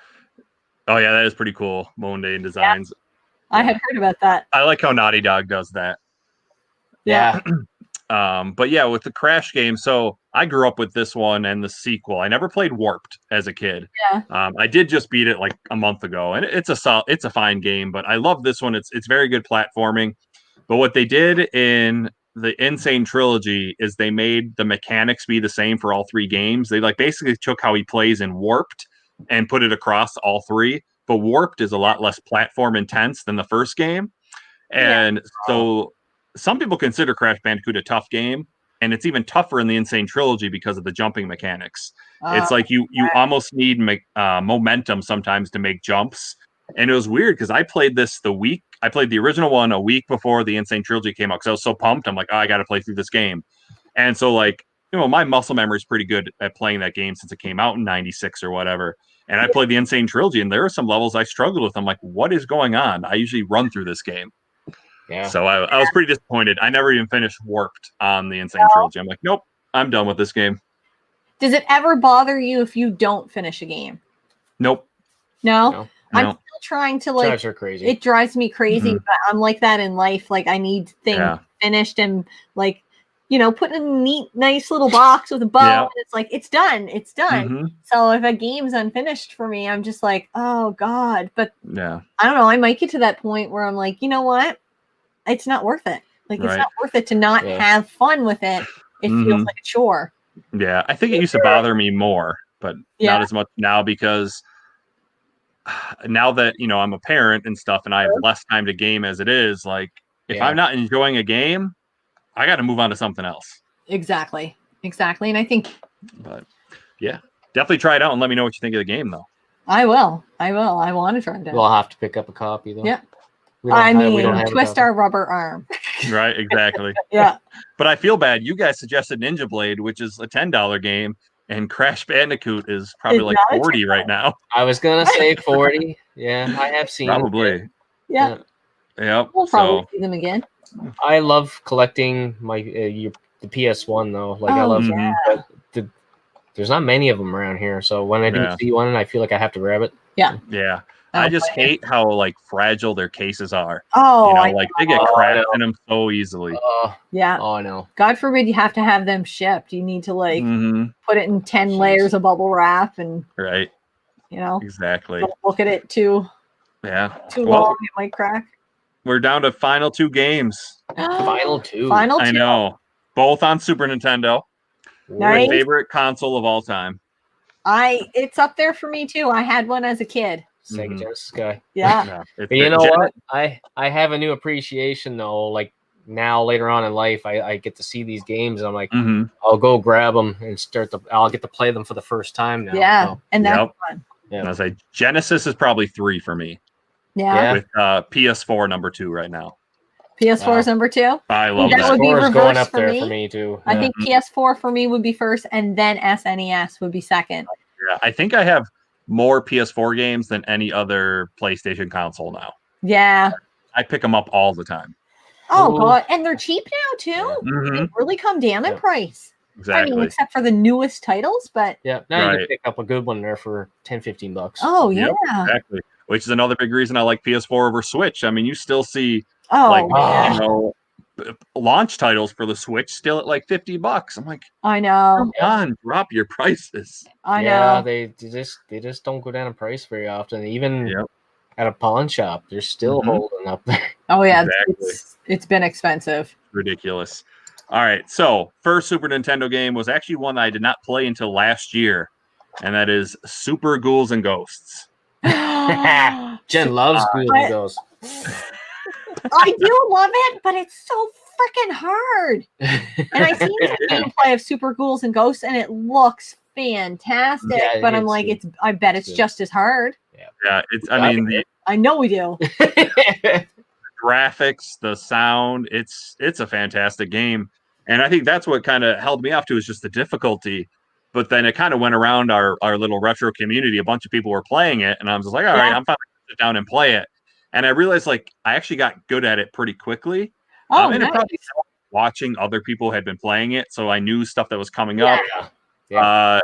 Oh yeah, that is pretty cool. Mundane designs. Yeah. I had heard about that. I like how Naughty Dog does that. Yeah. But yeah, with the Crash game, so I grew up with this one and the sequel. I never played Warped as a kid. Yeah. I did just beat it like a month ago, and it's a fine game. But I love this one. It's very good platforming. But what they did in the Insane Trilogy is they made the mechanics be the same for all three games. They like basically took how he plays in Warped and put it across all three. But Warped is a lot less platform intense than the first game, and so some people consider Crash Bandicoot a tough game, and it's even tougher in the Insane Trilogy because of the jumping mechanics. It's like you almost need momentum sometimes to make jumps. And it was weird because I played the original one a week before the Insane Trilogy came out because I was so pumped. I'm like, oh, I got to play through this game. And so like, my muscle memory is pretty good at playing that game since it came out in 96 or whatever. And I played the Insane Trilogy, and there are some levels I struggled with. I'm like, what is going on? I usually run through this game. Yeah. So I was pretty disappointed. I never even finished Warped on the Insane Trilogy. I'm like, nope, I'm done with this game. Does it ever bother you if you don't finish a game? Nope. No? I'm still trying to like. Drives her crazy. It drives me crazy, but I'm like that in life. Like I need things finished and like, put in a neat, nice little box with a bow. And it's like, it's done. It's done. So if a game's unfinished for me, I'm just like, oh God. But I don't know. I might get to that point where I'm like, you know what? It's not worth it. Like it's not worth it to not have fun with it. It feels like a chore. Yeah, I think it used to bother me more, but not as much now because now that I'm a parent and stuff, and I have less time to game as it is. Like if I'm not enjoying a game, I got to move on to something else. Exactly, and I think. But yeah, definitely try it out and let me know what you think of the game, though. I will. I want to try it out. We'll have to pick up a copy, though. Yeah. Twist our rubber arm. Right, exactly. Yeah. But I feel bad. You guys suggested Ninja Blade, which is a $10 game, and Crash Bandicoot is probably like 40 right now. I was gonna say 40. Yeah, I have seen probably. Yeah. Yep. We'll probably see them again. I love collecting my the PS1 though. Like I love there's not many of them around here, so when I do see one, I feel like I have to grab it. Yeah. Yeah. I just hate how like fragile their cases are. Oh, they get cracked in them so easily. Yeah. Oh no. God forbid you have to have them shipped. You need to like put it in 10 layers of bubble wrap and exactly. Don't look at it too long, it might crack. We're down to final 2 games. Final 2. I know. Both on Super Nintendo. Nice. My favorite console of all time. It's up there for me too. I had one as a kid. Sega Genesis guy. Yeah. But you know what? I have a new appreciation though. Like now later on in life, I get to see these games. And I'm like, I'll go grab them and I'll get to play them for the first time now. Yeah. So. And that's fun. Yeah. And I was like, Genesis is probably 3 for me. Yeah. With PS4 number 2 right now. PS4 is number 2. I love that. That would be reverse going up for there me. For me too. I think PS4 for me would be first, and then SNES would be second. Yeah, I think I have more PS4 games than any other PlayStation console now. Yeah. I pick them up all the time. Oh, God. And they're cheap now, too. They've really come down in price. Exactly. I mean, except for the newest titles, but... Yeah, now you can pick up a good one there for $10-15. Oh, yeah. Yep, exactly. Which is another big reason I like PS4 over Switch. I mean, you still see launch titles for the Switch still at like $50. I'm like, I know. Come on, drop your prices. I know. Yeah, they just don't go down in price very often. Even at a pawn shop, they're still holding up there. Oh yeah, it's been expensive. Ridiculous. All right, so first Super Nintendo game was actually one that I did not play until last year, and that is Super Ghouls and Ghosts. Jen loves Ghouls and Ghosts. I do love it, but it's so freaking hard. And I've seen the gameplay of Super Ghouls and Ghosts, and it looks fantastic. Yeah, but I'm like, I bet it's just as hard. Yeah, it's. I mean, I know we do. The graphics, the sound, it's a fantastic game, and I think that's what kind of held me off to is just the difficulty. But then it kind of went around our little retro community. A bunch of people were playing it, and I was just like, all right, I'm finally going to sit down and play it. And I realized like I actually got good at it pretty quickly. Oh, and nice. it probably helped watching other people had been playing it, so I knew stuff that was coming Yeah. up. Yeah.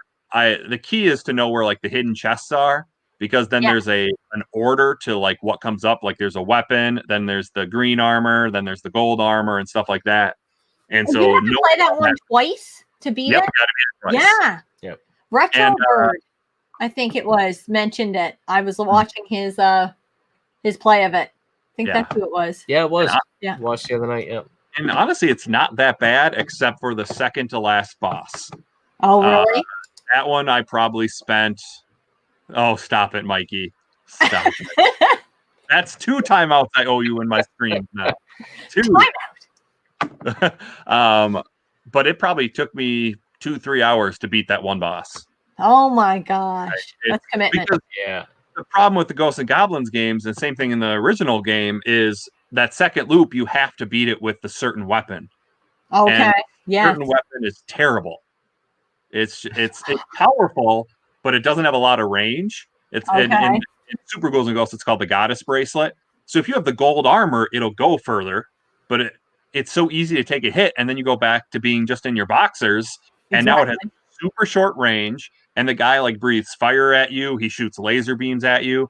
The key is to know where like the hidden chests are, because then there's an order to like what comes up. Like there's a weapon, then there's the green armor, then there's the gold armor and stuff like that. And so you have to play that one twice to beat it. Gotta beat it twice. Yeah. Yep. Retro Bird, I think it was mentioned it. I was watching his play of it. I think that's who it was. Yeah, it was. Yeah. Watched the other night. Yep. And honestly, it's not that bad except for the second to last boss. Oh, really? That one I probably spent. Oh, stop it, Mikey! Stop it. That's 2 timeouts I owe you in my stream now. 2. But it probably took me 2-3 hours to beat that one boss. Oh my gosh, that's commitment. Because the problem with the Ghosts and Goblins games, and same thing in the original game, is that second loop you have to beat it with the certain weapon. Okay, certain weapon is terrible. It's powerful, but it doesn't have a lot of range. It's in Super Ghouls and Ghosts, it's called the Goddess Bracelet. So if you have the gold armor, it'll go further, but it's so easy to take a hit, and then you go back to being just in your boxers, and now it has super short range, and the guy like breathes fire at you, he shoots laser beams at you,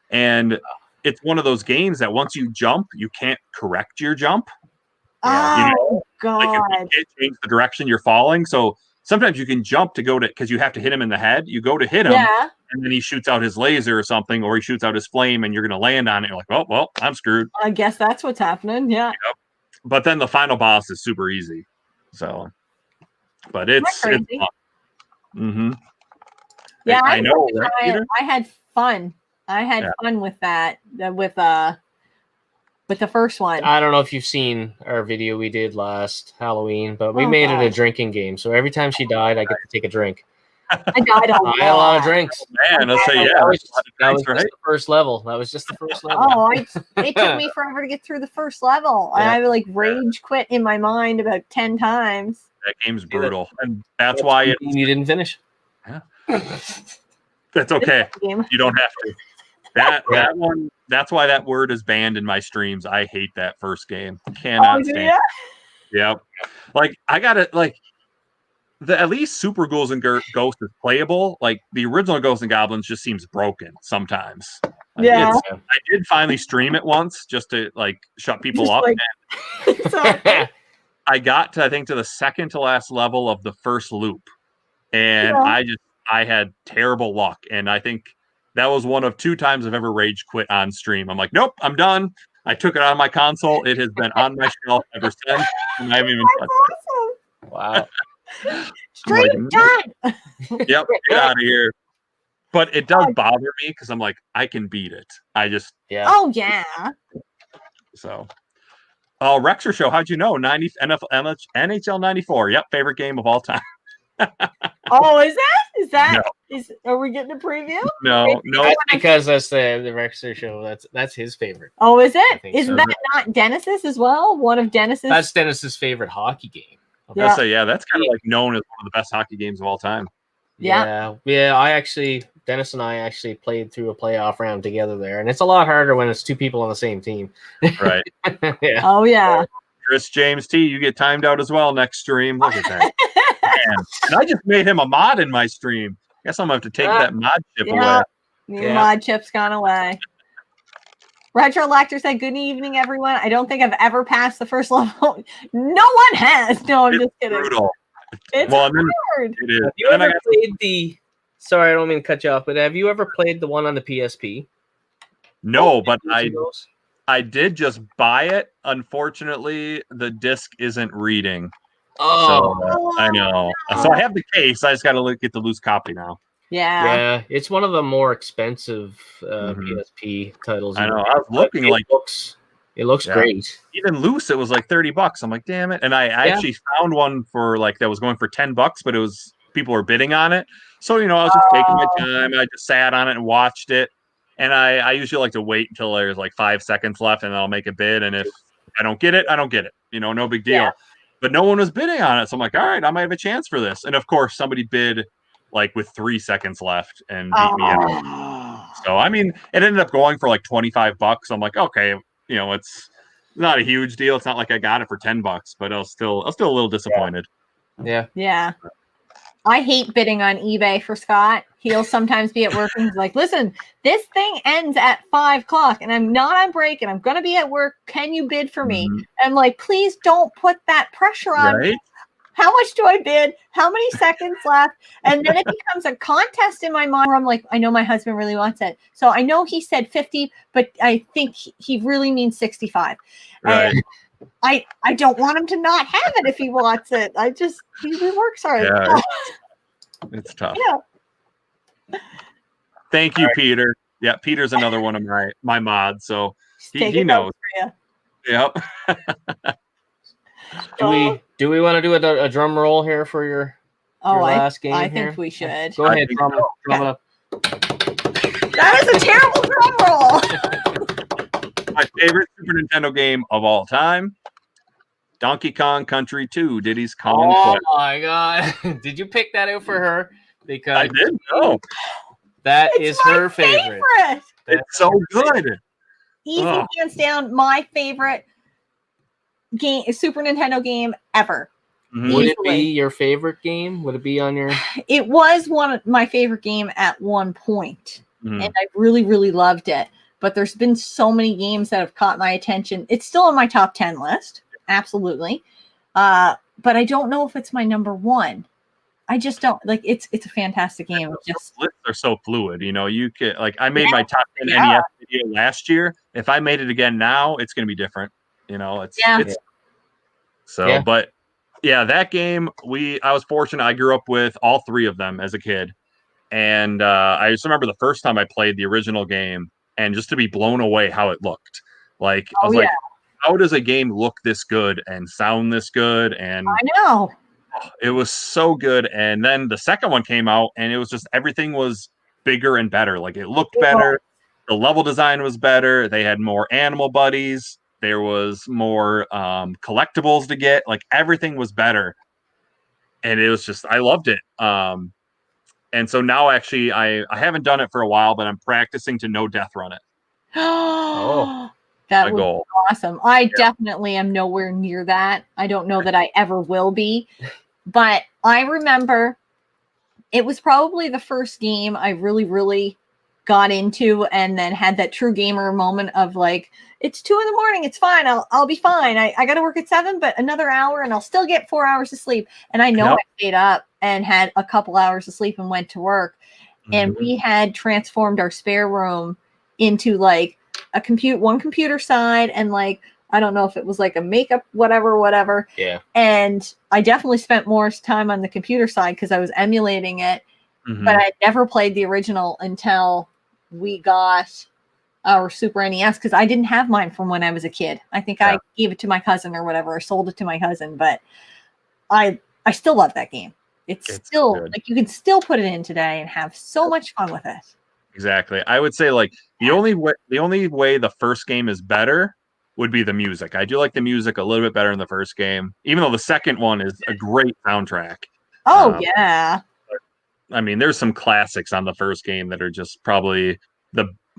and it's one of those games that once you jump, you can't correct your jump. Oh, God. Like if you can't change the direction you're falling, so sometimes you can jump to go to, because you have to hit him in the head. You go to hit him, and then he shoots out his laser or something, or he shoots out his flame, and you're going to land on it. You're like, oh, well, I'm screwed. I guess that's what's happening. Yeah. Yep. But then the final boss is super easy. So, but it's fun. Mm-hmm. Yeah, I know. I had fun. I had fun with that. With the first one. I don't know if you've seen our video we did last Halloween, but we made it a drinking game. So every time she died, I get to take a drink. I died a lot of drinks. Man, I'll say that was just the first level. That was just the first level. Oh, it took me forever to get through the first level. Yeah. I like rage quit in my mind about 10 times. That game's brutal, and that's why you didn't finish. Yeah. That's okay. You don't have to. That one. That's why that word is banned in my streams. I hate that first game. Cannot stand it. Yep. Like I gotta at least Super Ghouls and Ghosts is playable. Like the original Ghosts and Goblins just seems broken sometimes. Yeah. I did finally stream it once just to like shut people up. I got to, I think, to the second to last level of the first loop, and I had terrible luck, and I think that was one of 2 times I've ever rage quit on stream. I'm like, nope, I'm done. I took it out of my console. It has been on my shelf ever since, and I haven't even touched it. Wow. Stream done. Yep, get out of here. But it does bother me because I'm like, I can beat it. I just Oh yeah. So, Rexer Show, how'd you know? NHL 94. Yep, favorite game of all time. Oh, is that? No. Are we getting a preview? No. That's because that's the Rexer Show. That's his favorite. Oh, is it? Isn't that not Dennis's as well? One of Dennis's. That's Dennis's favorite hockey game. That's kind of like known as one of the best hockey games of all time. Yeah. Dennis and I actually played through a playoff round together there, and it's a lot harder when it's 2 people on the same team. Right. Yeah. Oh yeah. Chris James T, you get timed out as well next stream. Look at that. And I just made him a mod in my stream. Guess I'm gonna have to take that mod chip away. Your mod chip's gone away. Retro Lactor said, "Good evening, everyone. I don't think I've ever passed the first level. No one has. No, I'm just kidding. Brutal. It's hard. It is. Have you ever played the? Sorry, I don't mean to cut you off, but have you ever played the one on the PSP? No, but I did just buy it. Unfortunately, the disc isn't reading. Oh, so, I know. So I have the case. I just got to get the loose copy now. Yeah, it's one of the more expensive PSP titles. I know. I was looking it looks great. Even loose, it was like $30. I'm like, damn it! And I actually found one for that was going for $10, but it was people were bidding on it. So I was just taking my time. I just sat on it and watched it. And I usually like to wait until there's like 5 seconds left, and then I'll make a bid. And if I don't get it, I don't get it. No big deal. Yeah. But no one was bidding on it, so I'm like, all right, I might have a chance for this. And of course, somebody bid with 3 seconds left and beat me out. So I mean, it ended up going for like $25. I'm like, okay, it's not a huge deal. It's not like I got it for $10, but I was still a little disappointed. Yeah. I hate bidding on eBay for Scott. He'll sometimes be at work and he's like, listen, this thing ends at 5:00 and I'm not on break and I'm going to be at work. Can you bid for me? And I'm like, please don't put that pressure on me. How much do I bid? How many seconds left? And then it becomes a contest in my mind where I'm like, I know my husband really wants it. So I know he said 50, but I think he really means 65. Right. And I don't want him to not have it if he wants it. He works hard. Yeah, it's tough. Yeah. Thank you, Peter. Yeah, Peter's another one of my mods, so he knows. Yep. Do we want to do a drum roll here for your last game? I think we should. Go ahead, drum it up. That is a terrible drum roll. My favorite Super Nintendo game of all time, Donkey Kong Country 2, Diddy's Kong Quest. Oh my god. Did you pick that out for her? Because I did. No. That is her favorite. It's so good. Easy, hands down, my favorite game, Super Nintendo game ever. Mm-hmm. Would it be your favorite game? Would it be on your... It was one of my favorite game at one point. And I really, really loved it. But there's been so many games that have caught my attention. It's still on my top 10 list. Absolutely. But I don't know if it's my number one. I just don't like it's a fantastic game. Lists are so fluid, you can I made my top 10 NES video last year. If I made it again now, it's gonna be different. But yeah, that game I was fortunate. I grew up with all three of them as a kid. And I just remember the first time I played the original game and just to be blown away how it looked. I was like, how does a game look this good and sound this good? And I know. It was so good. And then the second one came out and it was just everything was bigger and better. It looked better. The level design was better. They had more animal buddies. There was more collectibles to get. Everything was better. And it was just, I loved it. And so now actually I haven't done it for a while, but I'm practicing to no death run it. That would be awesome. I definitely am nowhere near that. I don't know that I ever will be. But I remember it was probably the first game I really, really got into and then had that true gamer moment of it's 2 a.m. It's fine. I'll be fine. I got to work at 7, but another hour and I'll still get 4 hours of sleep. And I know I stayed up and had a couple hours of sleep and went to work. Mm-hmm. And we had transformed our spare room into one computer side and I don't know if it was a makeup, whatever. Yeah. And I definitely spent more time on the computer side because I was emulating it. Mm-hmm. But I never played the original until we got our Super NES because I didn't have mine from when I was a kid. I think I gave it to my cousin or whatever, or sold it to my cousin. But I still love that game. It's still good. You can still put it in today and have so much fun with it. Exactly. I would say the only way the first game is better would be the music. I do like the music a little bit better in the first game, even though the second one is a great soundtrack. Oh, yeah. I mean, there's some classics on the first game that are just probably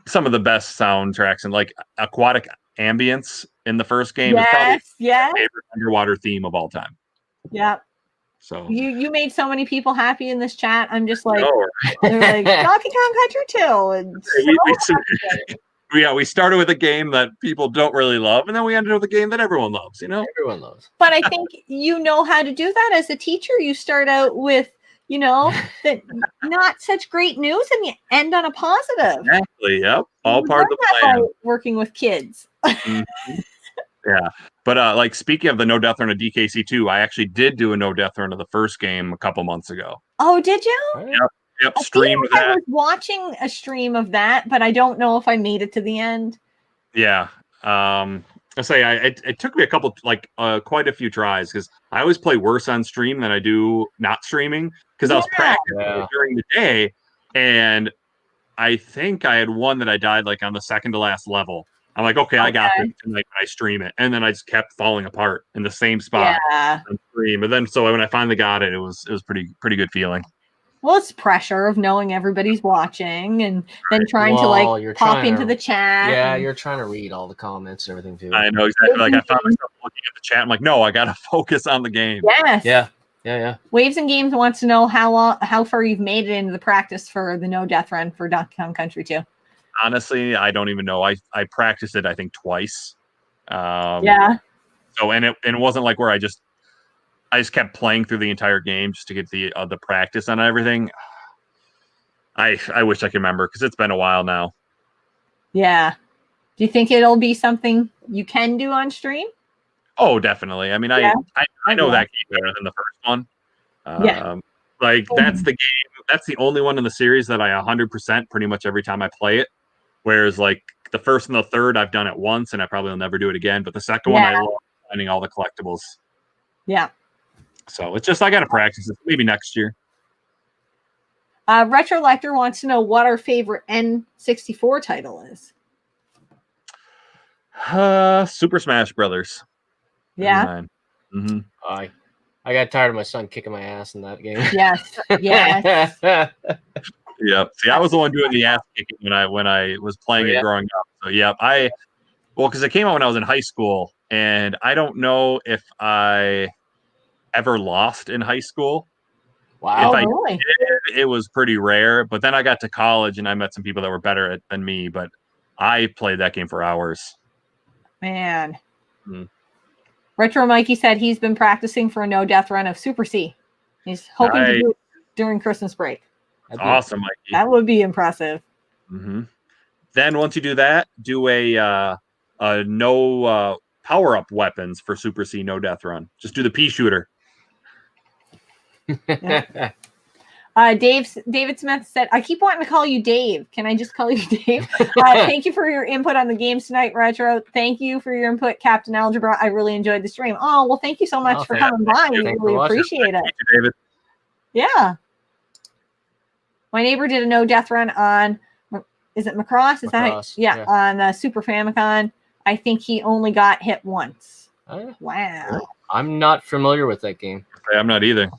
some of the best soundtracks, and aquatic ambience in the first game is probably my favorite underwater theme of all time. Yeah. So you made so many people happy in this chat. I'm just they're Donkey Kong Country 2. And we started with a game that people don't really love, and then we ended up with a game that everyone loves. Everyone loves. But I think you know how to do that as a teacher. You start out with that not such great news, and you end on a positive. Exactly. Yep. All part of the plan. Working with kids. Mm-hmm. Yeah. But speaking of the no death run of DKC2, I actually did do a no death run of the first game a couple months ago. Oh, did you? Yep. Streamed that. I was watching a stream of that, but I don't know if I made it to the end. Yeah. I say it took me quite a few tries because I always play worse on stream than I do not streaming because I was practicing during the day, and I think I had one that I died on the second to last level. I'm like, okay, I got this tonight. I stream it, and then I just kept falling apart in the same spot on stream. And then so when I finally got it, it was pretty good feeling. Well, it's pressure of knowing everybody's watching and then trying to you're pop trying into to- the chat. Yeah, and- you're trying to read all the comments and everything too. I know exactly. Like I found myself looking at the chat. I'm like, no, I gotta focus on the game. Yes. Yeah. Waves and Games wants to know how far you've made it into the practice for the no death run for Donkey Kong Country 2. Honestly, I don't even know. I practiced it, I think, twice. Yeah. So and it wasn't like where I just kept playing through the entire game just to get the practice on everything. I wish I could remember because it's been a while now. Yeah. Do you think it'll be something you can do on stream? Oh, definitely. I mean, Yeah. I know that game better than the first one. Yeah. Like that's the game. That's the only one in the series that I 100% pretty much every time I play it. Whereas like the first and the third, I've done it once, and I probably will never do it again. But the second one, I love finding all the collectibles. Yeah. So it's just I got to practice it. Maybe next year. Retro Lector wants to know what our favorite N64 title is. Super Smash Brothers. Yeah. Mm-hmm. I got tired of my son kicking my ass in that game. Yes. Yes. Yep. See, I was the one doing the ass kicking when I was playing it growing up. So yeah, because it came out when I was in high school, and I don't know if I ever lost in high school. Wow. If I really? did, it was pretty rare. But then I got to college, and I met some people that were better than me. But I played that game for hours. Man. Hmm. Retro Mikey said he's been practicing for a no death run of Super C. He's hoping to do it during Christmas break. That's awesome, Mikey. That would be impressive. Mm-hmm. Then once you do that, do a no power up weapons for Super C no death run. Just do the pea shooter. Yeah. David Smith said, I keep wanting to call you Dave. Can I just call you Dave? Thank you for your input on the games tonight, Retro. Thank you for your input, Captain Algebra. I really enjoyed the stream. Oh, well, thank you so much for coming by. We really appreciate it. Thank you, David. Yeah. My neighbor did a no death run on, is it Macross? Is Macross, that? Yeah, on the Super Famicom. I think he only got hit once. Wow. I'm not familiar with that game. I'm not either.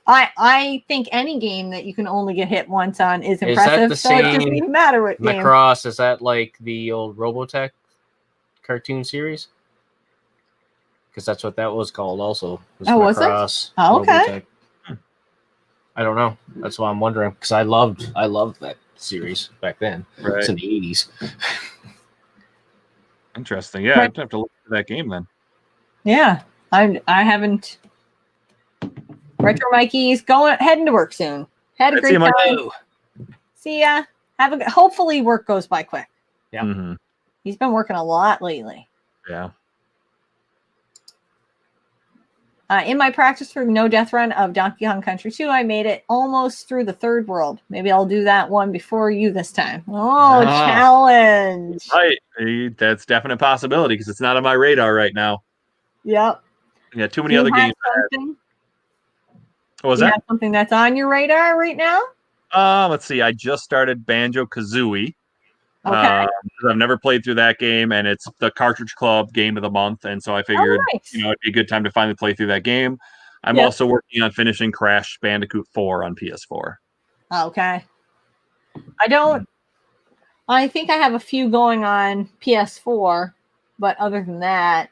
I think any game that you can only get hit once on is impressive. The so same it doesn't even matter what game. Macross, is that like the old Robotech cartoon series? Because that's what that was called also. Was Macross. Was it? Oh, okay. Robotech. I don't know. That's why I'm wondering. Because I loved that series back then. Right. It's in the 80s. Interesting. Yeah, I'd have to look at that game then. Yeah. I haven't. Retro Mikey's heading to work soon. Had a great time. See ya. Hopefully work goes by quick. Yeah. Mm-hmm. He's been working a lot lately. Yeah. In my practice for no death run of Donkey Kong Country 2, I made it almost through the third world. Maybe I'll do that one before you this time. Oh, challenge. Right. That's definite possibility because it's not on my radar right now. Yep. Yeah, too many other games. What was that? Something that's on your radar right now? Let's see. I just started Banjo Kazooie. Okay. I've never played through that game, and it's the Cartridge Club Game of the Month, and so I figured, it'd be a good time to finally play through that game. I'm also working on finishing Crash Bandicoot 4 on PS4. Okay. I think I have a few going on PS4, but other than that,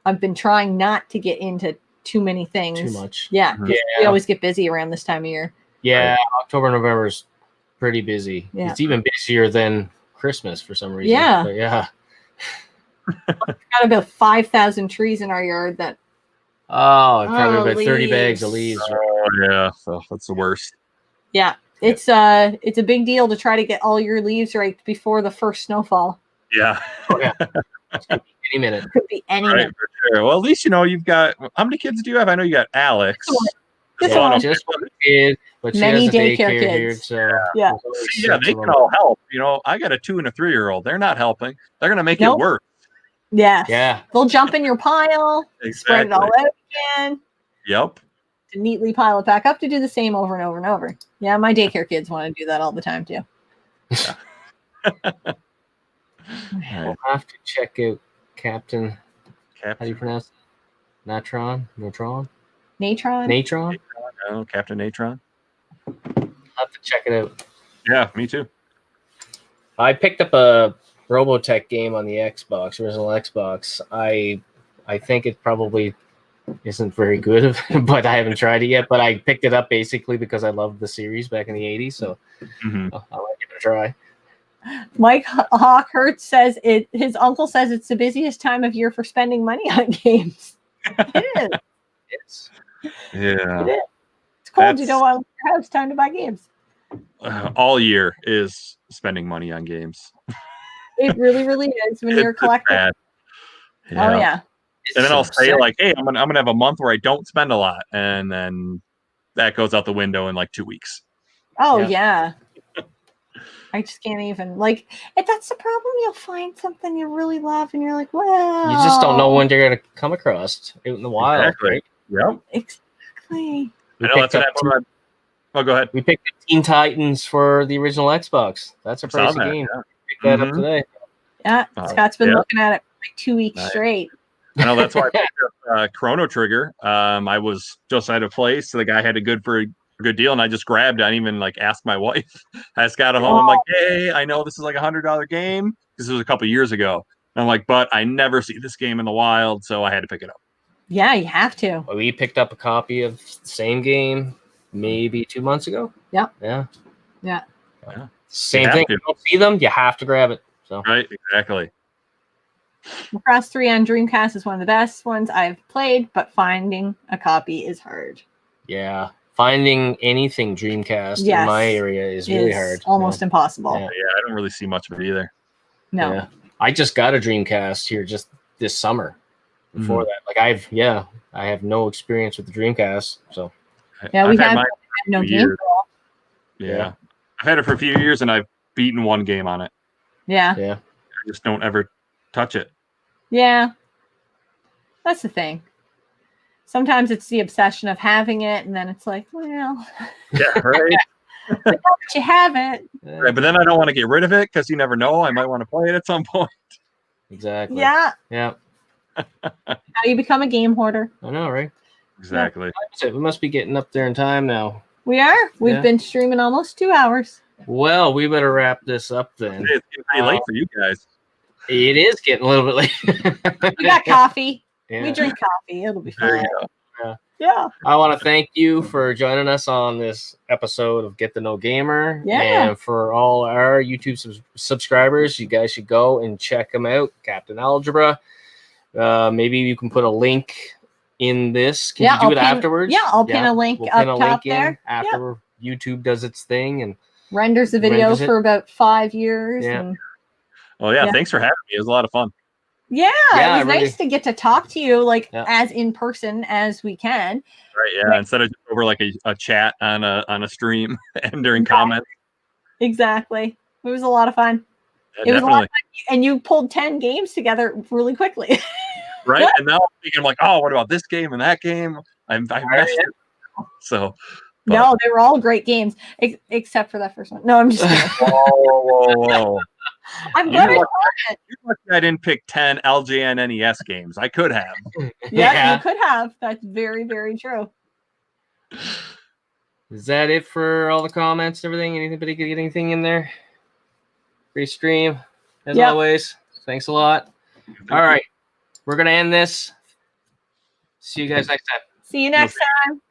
I've been trying not to get into too many things. Too much. Yeah, because we always get busy around this time of year. Yeah, right. October, November is pretty busy. Yeah. It's even busier than Christmas for some reason. Yeah. But yeah. We've got about 5,000 trees in our yard that. Probably about 30 bags of leaves. Oh, yeah. So that's the worst. Yeah. It's a big deal to try to get all your leaves right before the first snowfall. Yeah. Oh, yeah. Any minute. Could be any minute. For sure. Well, at least you've got. How many kids do you have? I know you got Alex. Just one. Just one kid, but she many has a daycare kids. Here, so yeah, they can all help. I got a 2 and a 3-year-old. They're not helping. They're gonna make it work. Yeah. They'll jump in your pile, spread it all out again. Yep. To neatly pile it back up to do the same over and over and over. Yeah, my daycare kids want to do that all the time too. Yeah. We'll have to check out Captain. How do you pronounce it? Natron? Natron? Oh, Captain Natron. I'll have to check it out. Yeah, me too. I picked up a Robotech game on the Xbox, original Xbox. I think it probably isn't very good, but I haven't tried it yet. But I picked it up basically because I loved the series back in the 80s, so I might give it a try. Mike Hawkhurst says his uncle says it's the busiest time of year for spending money on games. It is. It's Yeah. It is. It's cold. You don't want to leave your house. Time to buy games. All year is spending money on games. It really, really is when you're collecting. Yeah. Oh yeah. And then I'll say like, hey, I'm gonna have a month where I don't spend a lot, and then that goes out the window in like 2 weeks. Oh yeah. I just can't even that's the problem. You'll find something you really love, and you're like, well, you just don't know when you're gonna come across out in the wild. Exactly. Right? Yep. Exactly. I know that's what happened. Oh, go ahead. We picked up Teen Titans for the original Xbox. That's a pricey game. Yeah. Picked that up today. Yeah, Scott's been looking at it for like 2 weeks straight. I know that's why I picked up Chrono Trigger. I was just at a place, so the guy had a good deal, and I just grabbed it. I didn't even like ask my wife. I just got it home. I'm like, hey, I know this is like $100 game. This was a couple years ago. And I'm like, but I never see this game in the wild, so I had to pick it up. Yeah, you have to. We picked up a copy of the same game maybe 2 months ago. Yeah. Same thing. If you don't see them, you have to grab it. So right, exactly. Macross 3 on Dreamcast is one of the best ones I've played, but finding a copy is hard. Yeah. Finding anything Dreamcast in my area is really hard. Almost impossible. Yeah, I don't really see much of it either. No. Yeah. I just got a Dreamcast here just this summer. Before that, like I have no experience with the Dreamcast, so yeah, we have no game. Yeah, I've had it for a few years, and I've beaten one game on it. Yeah. I just don't ever touch it. Yeah, that's the thing. Sometimes it's the obsession of having it, and then it's like, well, yeah, right. But you have it, right? But then I don't want to get rid of it because you never know. I might want to play it at some point. Exactly. Yeah. How you become a game hoarder. I know, right? Exactly. Yeah. We must be getting up there in time now. We are. We've been streaming almost 2 hours. Well, we better wrap this up then. It's getting pretty late for you guys. It is getting a little bit late. We got coffee. Yeah. We drink coffee. It'll be fine. Yeah. I want to thank you for joining us on this episode of Get to Know Gamer. Yeah. And for all our YouTube subscribers, you guys should go and check them out. Captain Algebra. Maybe you can put a link in this. Can you do it afterwards? Yeah, I'll pin a link up top there. After YouTube does its thing and renders the video for about 5 years. Yeah. And, thanks for having me. It was a lot of fun. Yeah, it was nice to get to talk to you as in person as we can. Right, yeah. Instead of just over like a chat on a stream and during comments. Exactly. It was a lot of fun. Yeah, it was a lot of fun. And you pulled 10 games together really quickly. Right. And now I'm thinking like, oh, what about this game and that game? I messed it. So no, they were all great games, except for that first one. No, I'm just kidding. Whoa. I'm glad you're lucky I didn't pick 10 LJN NES games. I could have. Yeah, you could have. That's very, very true. Is that it for all the comments and everything? Anybody get anything in there? Free stream, as always. Thanks a lot. All right. We're going to end this. See you guys next time. See you next time.